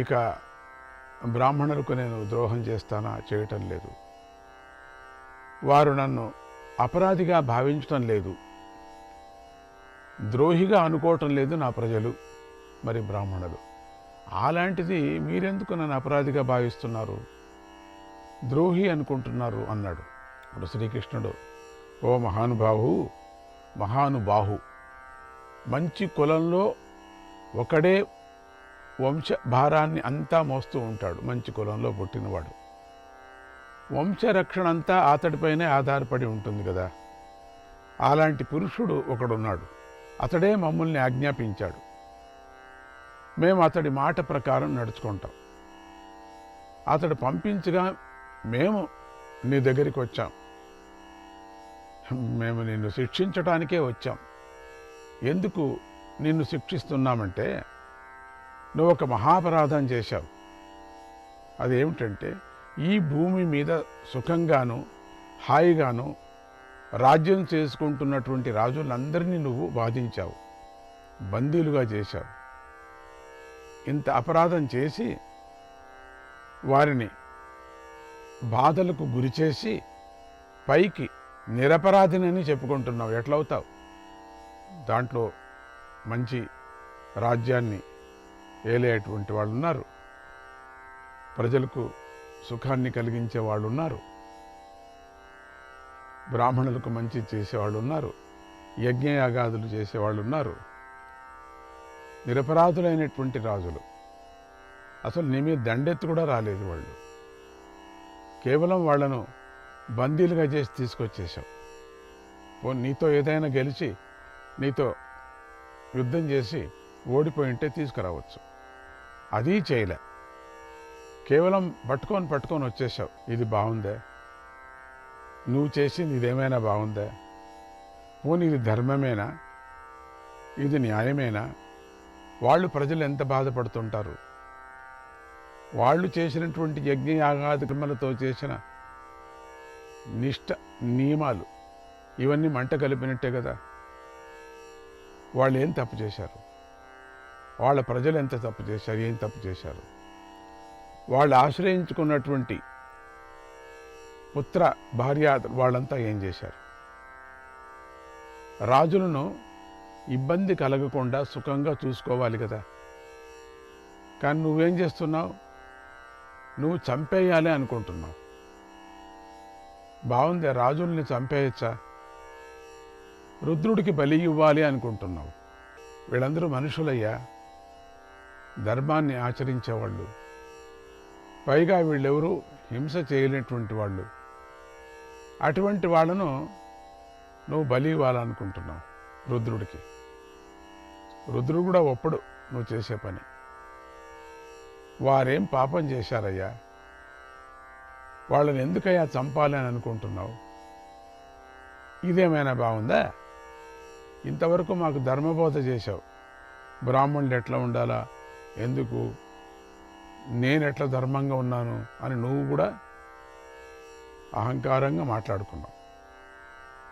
ఇక బ్రాహ్మణులకు నేను ద్రోహం చేస్తానా? చేయటం లేదు. వారు నన్ను అపరాధిగా భావించటం లేదు, ద్రోహిగా అనుకోవటం లేదు నా ప్రజలు, మరి బ్రాహ్మణులు. అలాంటిది మీరెందుకు నన్ను అపరాధిగా భావిస్తున్నారు, ద్రోహి అనుకుంటున్నారు అన్నాడు. అప్పుడు శ్రీకృష్ణుడు, ఓ మహానుబాహు, మంచి కులంలో ఒకడే వంశ భారాన్ని అంతా మోస్తూ ఉంటాడు. మంచి కులంలో పుట్టినవాడు వంశరక్షణ అంతా అతడిపైనే ఆధారపడి ఉంటుంది కదా. అలాంటి పురుషుడు ఒకడున్నాడు, అతడే మమ్మల్ని ఆజ్ఞాపించాడు, మేము అతడి మాట ప్రకారం నడుచుకుంటాం. అతడు పంపించగా మేము నీ దగ్గరికి వచ్చాం, మేము నిన్ను శిక్షించటానికే వచ్చాం. ఎందుకు నిన్ను శిక్షిస్తున్నామంటే, నువ్వు ఒక మహాపరాధం చేశావు. అదేమిటంటే, ఈ భూమి మీద సుఖంగాను హాయిగాను రాజ్యం చేసుకుంటున్నటువంటి రాజులందరినీ నువ్వు బాధించావు. బందీలుగా చేశావు. ఇంత అపరాధం చేసి వారిని బాధలకు గురిచేసి పైకి నిరపరాధినని చెప్పుకుంటున్నావు. ఎట్లవుతావు? దాంట్లో మంచి రాజ్యాన్ని ఏలేటువంటి వాళ్ళు ఉన్నారు, ప్రజలకు సుఖాన్ని కలిగించే వాళ్ళు ఉన్నారు, బ్రాహ్మణులకు మంచి చేసేవాళ్ళు ఉన్నారు, యజ్ఞయాగాదులు చేసేవాళ్ళు ఉన్నారు. నిరపరాధులైనటువంటి రాజులు. అసలు నీ మీద దండెత్తు కూడా రాలేదు వాళ్ళు. కేవలం వాళ్లను బందీలుగా చేసి తీసుకొచ్చేసావు. నీతో ఏదైనా గెలిచి నీతో యుద్ధం చేసి ఓడిపోయింటే తీసుకురావచ్చు. అది చేయలే. కేవలం పట్టుకొని వచ్చేసావు. ఇది బాగుందే? నువ్వు చేసింది ఇదేమైనా బాగుందా? పోనీ ఇది ధర్మమేనా? ఇది న్యాయమేనా? వాళ్ళు ప్రజలు ఎంత బాధపడుతుంటారు. వాళ్ళు చేసినటువంటి యజ్ఞయాగాది కర్మలతో చేసిన నిష్ట నియమాలు ఇవన్నీ మంట కలిపినట్టే కదా. వాళ్ళు ఏం తప్పు చేశారు? వాళ్ళ ప్రజలు ఎంత తప్పు చేశారు? ఏం తప్పు చేశారు? వాళ్ళు ఆశ్రయించుకున్నటువంటి పుత్ర భార్య వాళ్ళంతా ఏం చేశారు? రాజులను ఇబ్బంది కలగకుండా సుఖంగా చూసుకోవాలి కదా. కానీ నువ్వేం చేస్తున్నావు? నువ్వు చంపేయాలి అనుకుంటున్నావు. బాగుందే, రాజుల్ని చంపేయచ్చా? రుద్రుడికి బలి ఇవ్వాలి అనుకుంటున్నావు. వీళ్ళందరూ మనుషులయ్యా, ధర్మాన్ని ఆచరించేవాళ్ళు. పైగా వీళ్ళెవరూ హింస చేయలేటువంటి వాళ్ళు. అటువంటి వాళ్ళను నువ్వు బలి ఇవ్వాలనుకుంటున్నావు రుద్రుడికి. రుద్రుడు కూడా ఒప్పడు నువ్వు చేసే పని. వారేం పాపం చేశారయ్యా? వాళ్ళని ఎందుకయ్యా చంపాలి అని అనుకుంటున్నావు? ఇదేమైనా బాగుందా? ఇంతవరకు మాకు ధర్మబోధ చేశావు. బ్రాహ్మణులు ఎట్లా ఉండాలా, ఎందుకు, నేనెట్లా ధర్మంగా ఉన్నాను అని నువ్వు కూడా అహంకారంగా మాట్లాడుకున్నావు.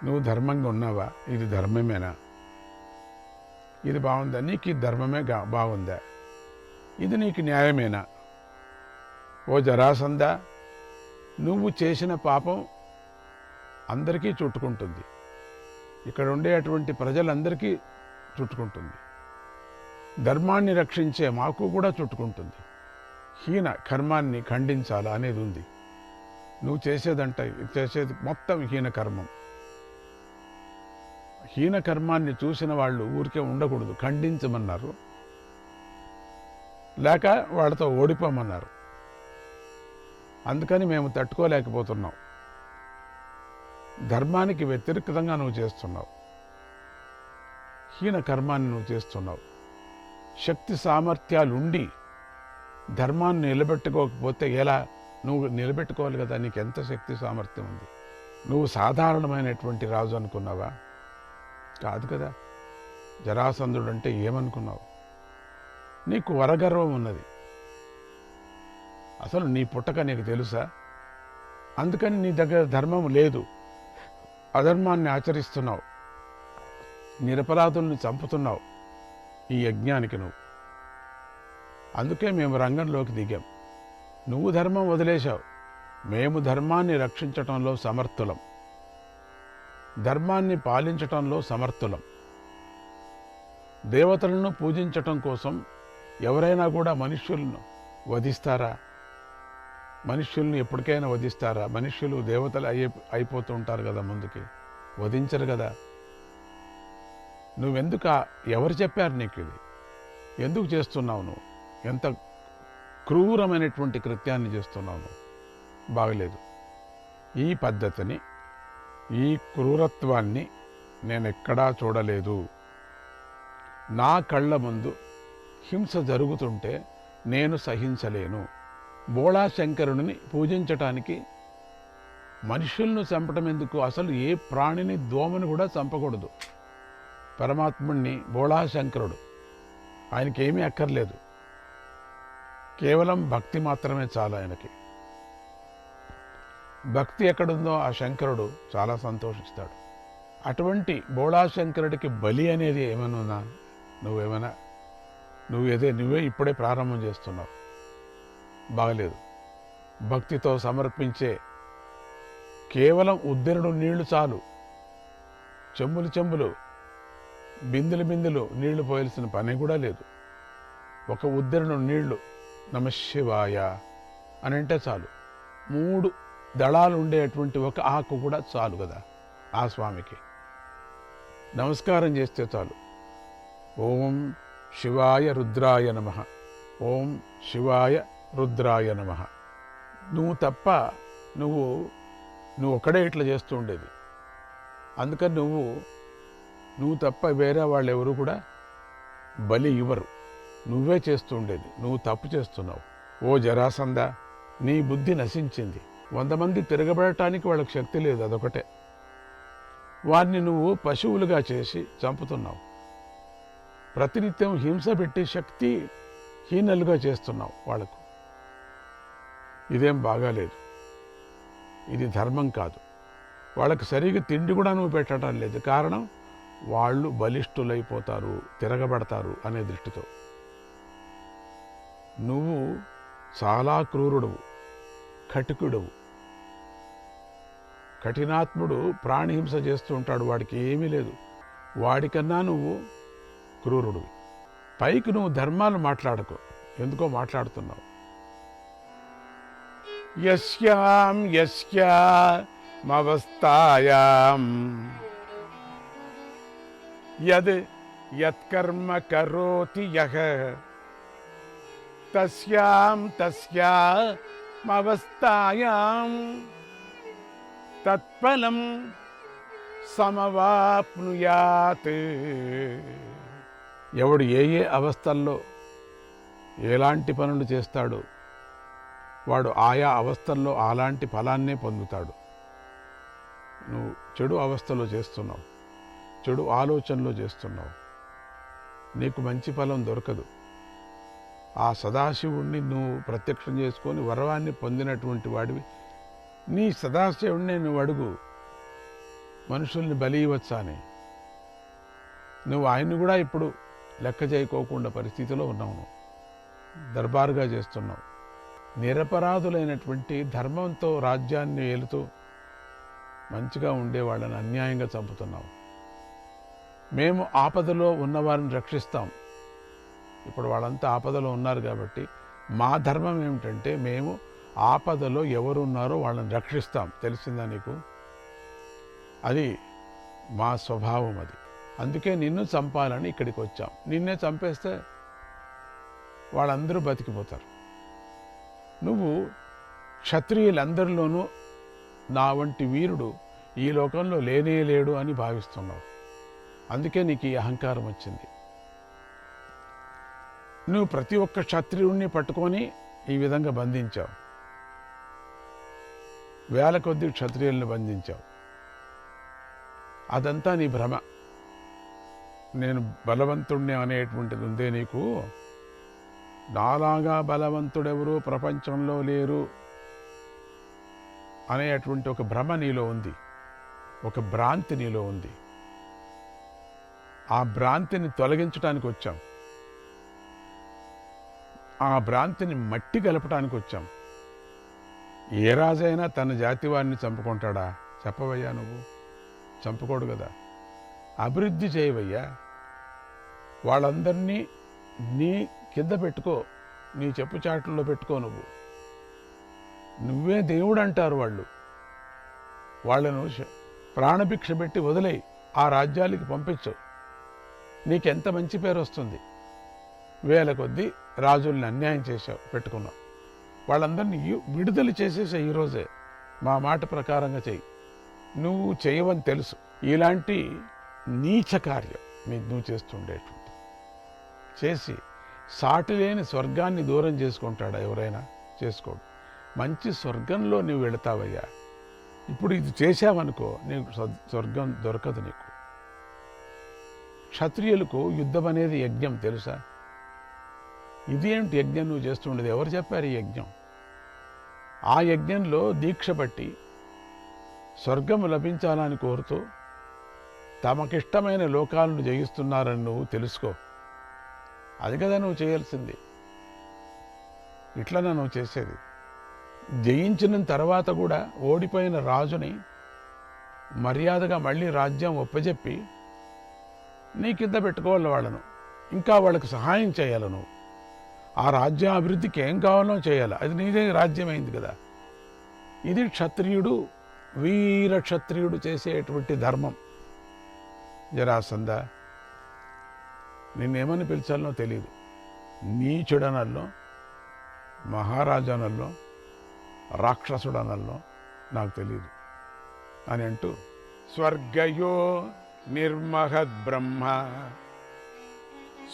నువ్వు ధర్మంగా ఉన్నావా? ఇది ధర్మమేనా? ఇది బాగుందా? నీకు ఈ ధర్మమే బాగుందా? ఇది నీకు న్యాయమేనా? ఓ జరాసంధ, నువ్వు చేసిన పాపం అందరికీ చుట్టుకుంటుంది. ఇక్కడ ఉండేటువంటి ప్రజలందరికీ చుట్టుకుంటుంది. ధర్మాన్ని రక్షించే మాకు కూడా చుట్టుకుంటుంది. హీన కర్మాన్ని ఖండించాలా అనేది ఉంది. నువ్వు చేసేది మొత్తం హీన కర్మం. హీన కర్మాన్ని చూసిన వాళ్ళు ఊరికే ఉండకూడదు, ఖండించమన్నారు, లేక వాళ్ళతో ఓడిపోమన్నారు. అందుకని మేము తట్టుకోలేకపోతున్నాం. ధర్మానికి వ్యతిరేకంగా నువ్వు చేస్తున్నావు. హీన కర్మాన్ని నువ్వు చేస్తున్నావు. శక్తి సామర్థ్యాలుండి ధర్మాన్ని నిలబెట్టుకోకపోతే ఎలా? నువ్వు నిలబెట్టుకోవాలి కదా. నీకు ఎంత శక్తి సామర్థ్యం ఉంది? నువ్వు సాధారణమైనటువంటి రాజు అనుకున్నావా? కాదు కదా. జరాసంధుడు అంటే ఏమనుకున్నావు? నీకు వరగర్వం ఉన్నది. అసలు నీ పుట్టక నీకు తెలుసా? అందుకని నీ దగ్గర ధర్మం లేదు, అధర్మాన్ని ఆచరిస్తున్నావు, నిరపరాధుల్ని చంపుతున్నావు ఈ యజ్ఞానికి నువ్వు. అందుకే మేము రంగంలోకి దిగాం. నువ్వు ధర్మం వదిలేశావు. మేము ధర్మాన్ని రక్షించటంలో సమర్థులం, ధర్మాన్ని పాలించటంలో సమర్థులం. దేవతలను పూజించటం కోసం ఎవరైనా కూడా మనుష్యులను వధిస్తారా? మనుష్యుల్ని ఎప్పటికైనా వధిస్తారా? మనుష్యులు దేవతలు అయిపోతూ ఉంటారు కదా, ముందుకి వధించరు కదా. నువ్వెందుకు, ఎవరు చెప్పారు నీకు ఇది? ఎందుకు చేస్తున్నావు నువ్వు? ఎంత క్రూరమైనటువంటి కృత్యాన్ని చేస్తున్నావు నువ్వు. బాగలేదు. ఈ పద్ధతిని, ఈ క్రూరత్వాన్ని నేనెక్కడా చూడలేదు. నా కళ్ళ ముందు హింస జరుగుతుంటే నేను సహించలేను. బోళాశంకరుడిని పూజించటానికి మనుషులను చంపటం ఎందుకు? అసలు ఏ ప్రాణిని, దోమని కూడా చంపకూడదు. పరమాత్ముడిని బోళాశంకరుడు, ఆయనకి ఏమీ అక్కర్లేదు, కేవలం భక్తి మాత్రమే చాలు ఆయనకి. భక్తి ఎక్కడుందో ఆ శంకరుడు చాలా సంతోషిస్తాడు. అటువంటి బోళాశంకరుడికి బలి అనేది ఏమనుందా? నువ్వే ఇప్పుడే ప్రారంభం చేస్తున్నావు, బాగలేదు. భక్తితో సమర్పించే కేవలం ఉద్దరుడు నీళ్లు చాలు, చెంబులు బిందులు నీళ్లు పోయాల్సిన పని కూడా లేదు. ఒక ఉద్దరుడు నీళ్లు నమశివాయ అని అంటే చాలు. 3 దళాలు ఉండేటువంటి ఒక ఆకు కూడా చాలు కదా ఆ స్వామికి. నమస్కారం చేస్తే చాలు. ఓం శివాయ రుద్రాయ నమః, ఓం శివాయ రుద్రాయ నమః. నువ్వు తప్ప నువ్వు ఒక్కడే ఇట్లా చేస్తూ ఉండేది. అందుకని నువ్వు తప్ప వేరే వాళ్ళు ఎవరు కూడా బలి ఇవ్వరు. నువ్వే చేస్తూ ఉండేది. నువ్వు తప్పు చేస్తున్నావు. ఓ జరాసంద, నీ బుద్ధి నశించింది. 100 మంది తిరగబడటానికి వాళ్ళకి శక్తి లేదు, అదొకటే. వారిని నువ్వు పశువులుగా చేసి చంపుతున్నావు. ప్రతినిత్యం హింస పెట్టి శక్తి హీనలుగా చేస్తున్నావు వాళ్ళకు. ఇదేం బాగాలేదు. ఇది ధర్మం కాదు. వాళ్ళకి సరిగ్గా తిండి కూడా నువ్వు పెట్టడం లేదు. కారణం, వాళ్ళు బలిష్ఠులైపోతారు, తిరగబడతారు అనే దృష్టితో. నువ్వు చాలా క్రూరుడువు, కటికుడువు. కఠినాత్ముడు ప్రాణిహింస చేస్తూ ఉంటాడు, వాడికి ఏమీ లేదు. వాడికన్నా నువ్వు క్రూరుడివి. పైకి నువ్వు ధర్మాలు మాట్లాడకు, ఎందుకో మాట్లాడుతున్నావు. యస్యామవస్థాయాం యత్కర్మ కరోతి యః తస్యామవస్థాయాం తత్ఫలం సమవాప్నుయాత్. ఎవడు ఏ అవస్థల్లో ఎలాంటి పనులు చేస్తాడో వాడు ఆయా అవస్థల్లో అలాంటి ఫలాన్నే పొందుతాడు. నువ్వు చెడు అవస్థలో చేస్తున్నావు, చెడు ఆలోచనలో చేస్తున్నావు, నీకు మంచి ఫలం దొరకదు. ఆ సదాశివుణ్ణి నువ్వు ప్రత్యక్షం చేసుకొని వరవాన్ని పొందినటువంటి వాడివి. నీ సదాశివుణ్ణి నువ్వు అడుగు, మనుషుల్ని బలి ఇవ్వచ్చా అని. నువ్వు ఆయన్ని కూడా ఇప్పుడు లెక్క చేయకోకుండా పరిస్థితిలో ఉన్నావు. దర్బారుగా చేస్తున్నావు. నిరపరాధులైనటువంటి ధర్మంతో రాజ్యాన్ని ఏలుతూ మంచిగా ఉండే వాళ్ళని అన్యాయంగా చంపుతున్నావు. మేము ఆపదలో ఉన్నవారిని రక్షిస్తాం. ఇప్పుడు వాళ్ళంతా ఆపదలో ఉన్నారు కాబట్టి మా ధర్మం ఏమిటంటే మేము ఆపదలో ఎవరున్నారో వాళ్ళని రక్షిస్తాం. తెలిసిందా నీకు? అది మా స్వభావం. అది అందుకే నిన్ను చంపాలని ఇక్కడికి వచ్చాం. నిన్నే చంపేస్తే వాళ్ళందరూ బతికిపోతారు. నువ్వు క్షత్రియులందరిలోనూ నా వంటి వీరుడు ఈ లోకంలో లేనే లేడు అని భావిస్తున్నావు. అందుకే నీకు ఈ అహంకారం వచ్చింది. నువ్వు ప్రతి ఒక్క క్షత్రియుణ్ణి పట్టుకొని ఈ విధంగా బంధించావు. 1000 కొద్ది క్షత్రియుల్ని బంధించావు. అదంతా నీ భ్రమ. నేను బలవంతుణ్ణి అనేటువంటిది ఉందే నీకు. నాలాగా బలవంతుడెవరూ ప్రపంచంలో లేరు అనేటువంటి ఒక భ్రమ నీలో ఉంది, ఒక భ్రాంతి నీలో ఉంది. ఆ భ్రాంతిని తొలగించడానికి వచ్చాం. ఆ భ్రాంతిని మట్టి కలపడానికి వచ్చాం. ఏ రాజైనా తన జాతి వారిని చంపుకుంటాడా? చెప్పవయ్యా, నువ్వు చంపుకోడు కదా. అభివృద్ధి చేయవయ్యా. వాళ్ళందరినీ నీ కింద పెట్టుకో, నీ చెప్పుచాట్లలో పెట్టుకో. నువ్వే దేవుడు అంటారు వాళ్ళు. వాళ్ళను ప్రాణభిక్ష పెట్టి వదిలేయి, ఆ రాజ్యాలకి పంపించు. నీకెంత మంచి పేరు వస్తుంది. 1000 కొద్దీ రాజుల్ని అన్యాయం చేశావు, పెట్టుకున్నావు. వాళ్ళందరినీ విడుదల చేసేసే ఈరోజే. మా మాట ప్రకారంగా చెయ్యి. నువ్వు చేయవని తెలుసు. ఇలాంటి నీచ కార్యం నువ్వు చేస్తుండేటువంటి చేసి సాటి లేని స్వర్గాన్ని దూరం చేసుకుంటాడా ఎవరైనా? చేసుకోడు. మంచి స్వర్గంలో నువ్వు వెళతావయ్యా. ఇప్పుడు ఇది చేశావనుకో, నీకు స్వర్గం దొరకదు నీకు. క్షత్రియులకు యుద్ధం అనేది యజ్ఞం, తెలుసా? ఇది ఏమిటి యజ్ఞం నువ్వు చేస్తుండేది? ఎవరు చెప్పారు ఈ యజ్ఞం? ఆ యజ్ఞంలో దీక్ష పట్టి స్వర్గం లభించాలని కోరుతూ తమకిష్టమైన లోకాలను జయిస్తున్నారని నువ్వు తెలుసుకో. అది కదా నువ్వు చేయాల్సింది. ఇట్లా నువ్వు చేసేది. జయించిన తర్వాత కూడా ఓడిపోయిన రాజుని మర్యాదగా మళ్ళీ రాజ్యం ఒప్పజెప్పి నీ కింద పెట్టుకోవాలి వాళ్ళను. ఇంకా వాళ్ళకి సహాయం చేయాలి నువ్వు. ఆ రాజ్యం అభివృద్ధికి ఏం కావాలో చేయాలి. అది నీదే రాజ్యమైంది కదా. ఇది క్షత్రియుడు, వీర క్షత్రియుడు చేసేటువంటి ధర్మం. జరాసంద, నిన్నేమని పిలిచాలనో తెలియదు. నీచుడనల్లో, మహారాజానల్లో, రాక్షసుడనల్లో నాకు తెలియదు అని అంటూ స్వర్గయో నిర్మహద్ బ్రహ్మ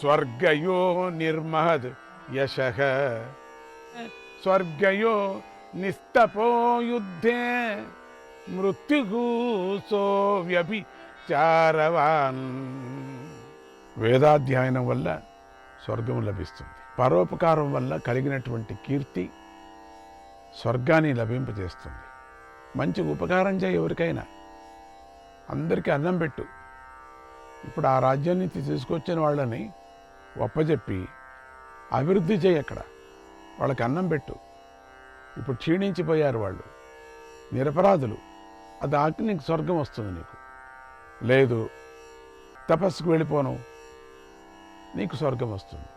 స్వర్గయో నిర్మహద్ యశః స్వర్గయో నిస్తపో యుద్ధే మృత్యుగూసో వ్యభిచారవాన్. వేదాధ్యయనం వల్ల స్వర్గం లభిస్తుంది. పరోపకారం వల్ల కలిగినటువంటి కీర్తి స్వర్గాన్ని లభింపజేస్తుంది. మంచి ఉపకారం చేయి ఎవరికైనా. అందరికీ అన్నం పెట్టు. ఇప్పుడు ఆ రాజ్యం నుంచి తీసుకొచ్చిన వాళ్ళని ఒప్పజెప్పి అభివృద్ధి చేయి. అక్కడ వాళ్ళకి అన్నం పెట్టు. ఇప్పుడు క్షీణించిపోయారు వాళ్ళు, నిరపరాధులు. అది ఆకి నీకు స్వర్గం వస్తుంది. నీకు లేదు, తపస్సుకు వెళ్ళిపోను, నీకు స్వర్గం వస్తుంది.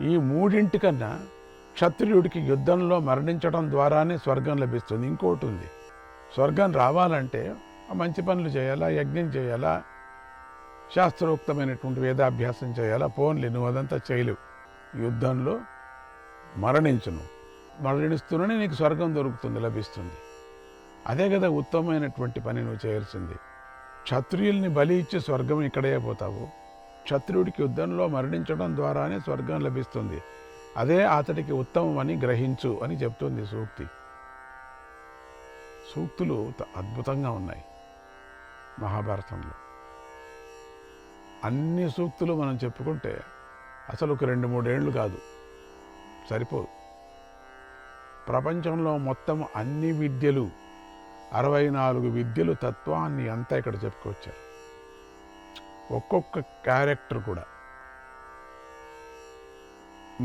ఈ మూడింటికన్నా క్షత్రియుడికి యుద్ధంలో మరణించడం ద్వారానే స్వర్గం లభిస్తుంది. ఇంకోటి ఉంది, స్వర్గం రావాలంటే మంచి పనులు చేయాలా, యజ్ఞం చేయాలా, శాస్త్రోక్తమైనటువంటి వేదాభ్యాసం చేయాలా. పోన్లే, నువ్వు అదంతా చేయలేవు. యుద్ధంలో మరణించును, మరణిస్తూనే నీకు స్వర్గం దొరుకుతుంది, లభిస్తుంది. అదే కదా ఉత్తమమైనటువంటి పని నువ్వు చేయాల్సింది. క్షత్రియుల్ని బలి ఇచ్చి స్వర్గం ఇక్కడే పోతావు. క్షత్రియుడికి యుద్ధంలో మరణించడం ద్వారానే స్వర్గం లభిస్తుంది. అదే అతడికి ఉత్తమం అని గ్రహించు అని చెప్తుంది సూక్తి. సూక్తులు అద్భుతంగా ఉన్నాయి మహాభారతంలో. అన్ని సూక్తులు మనం చెప్పుకుంటే అసలు ఒక 2-3 ఏళ్ళు కాదు, సరిపోదు. ప్రపంచంలో మొత్తం అన్ని విద్యలు, 64 విద్యలు, తత్వాన్ని అంతా ఇక్కడ చెప్పుకొచ్చారు. ఒక్కొక్క క్యారెక్టర్ కూడా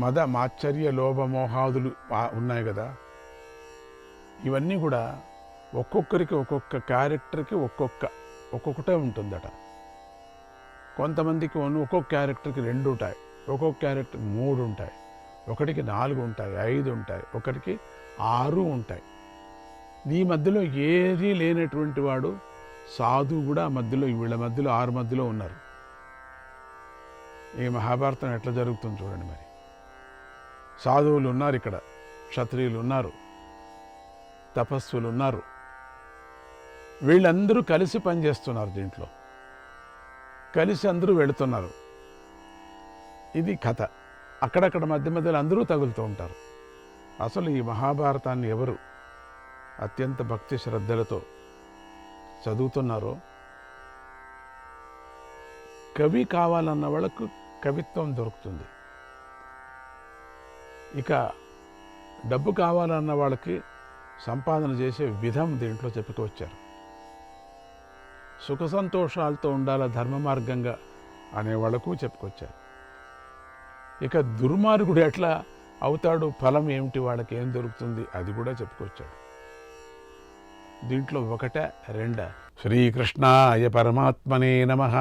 మద మాశ్చర్య లోభమోహాదులు ఉన్నాయి కదా, ఇవన్నీ కూడా ఒక్కొక్కరికి ఒక్కొక్క క్యారెక్టర్కి ఒక్కొక్కటే ఉంటుందట. కొంతమందికి ఒక్కొక్క క్యారెక్టర్కి 2 ఉంటాయి, ఒక్కొక్క క్యారెక్టర్ 3 ఉంటాయి, ఒకటికి 4 ఉంటాయి, 5 ఉంటాయి, ఒకటికి 6 ఉంటాయి. ఈ మధ్యలో ఏదీ లేనటువంటి వాడు సాధువు కూడా మధ్యలో, వీళ్ళ మధ్యలో 6 మధ్యలో ఉన్నారు. ఈ మహాభారతం ఎట్లా జరుగుతుంది చూడండి. మరి సాధువులు ఉన్నారు ఇక్కడ, క్షత్రియులు ఉన్నారు, తపస్సులు ఉన్నారు. వీళ్ళందరూ కలిసి పనిచేస్తున్నారు దీంట్లో, కలిసి అందరూ వెళుతున్నారు. ఇది కథ. అక్కడక్కడ మధ్య మధ్యలో అందరూ తగులుతూ ఉంటారు. అసలు ఈ మహాభారతాన్ని ఎవరు అత్యంత భక్తి శ్రద్ధలతో చదువుతున్నారో, కవి కావాలన్న వాళ్ళకు కవిత్వం దొరుకుతుంది. ఇక డబ్బు కావాలన్న వాళ్ళకి సంపాదన చేసే విధం దీంట్లో చెప్పుకొచ్చారు. సుఖ సంతోషాలతో ఉండాల ధర్మ మార్గంగా అనే వాళ్ళకు చెప్పుకొచ్చారు. ఇక దుర్మార్గుడు ఎట్లా అవుతాడు, ఫలం ఏమిటి, వాళ్ళకి ఏం దొరుకుతుంది, అది కూడా చెప్పుకొచ్చాడు. దీంట్లో 1, 2. శ్రీకృష్ణాయ పరమాత్మనే నమః.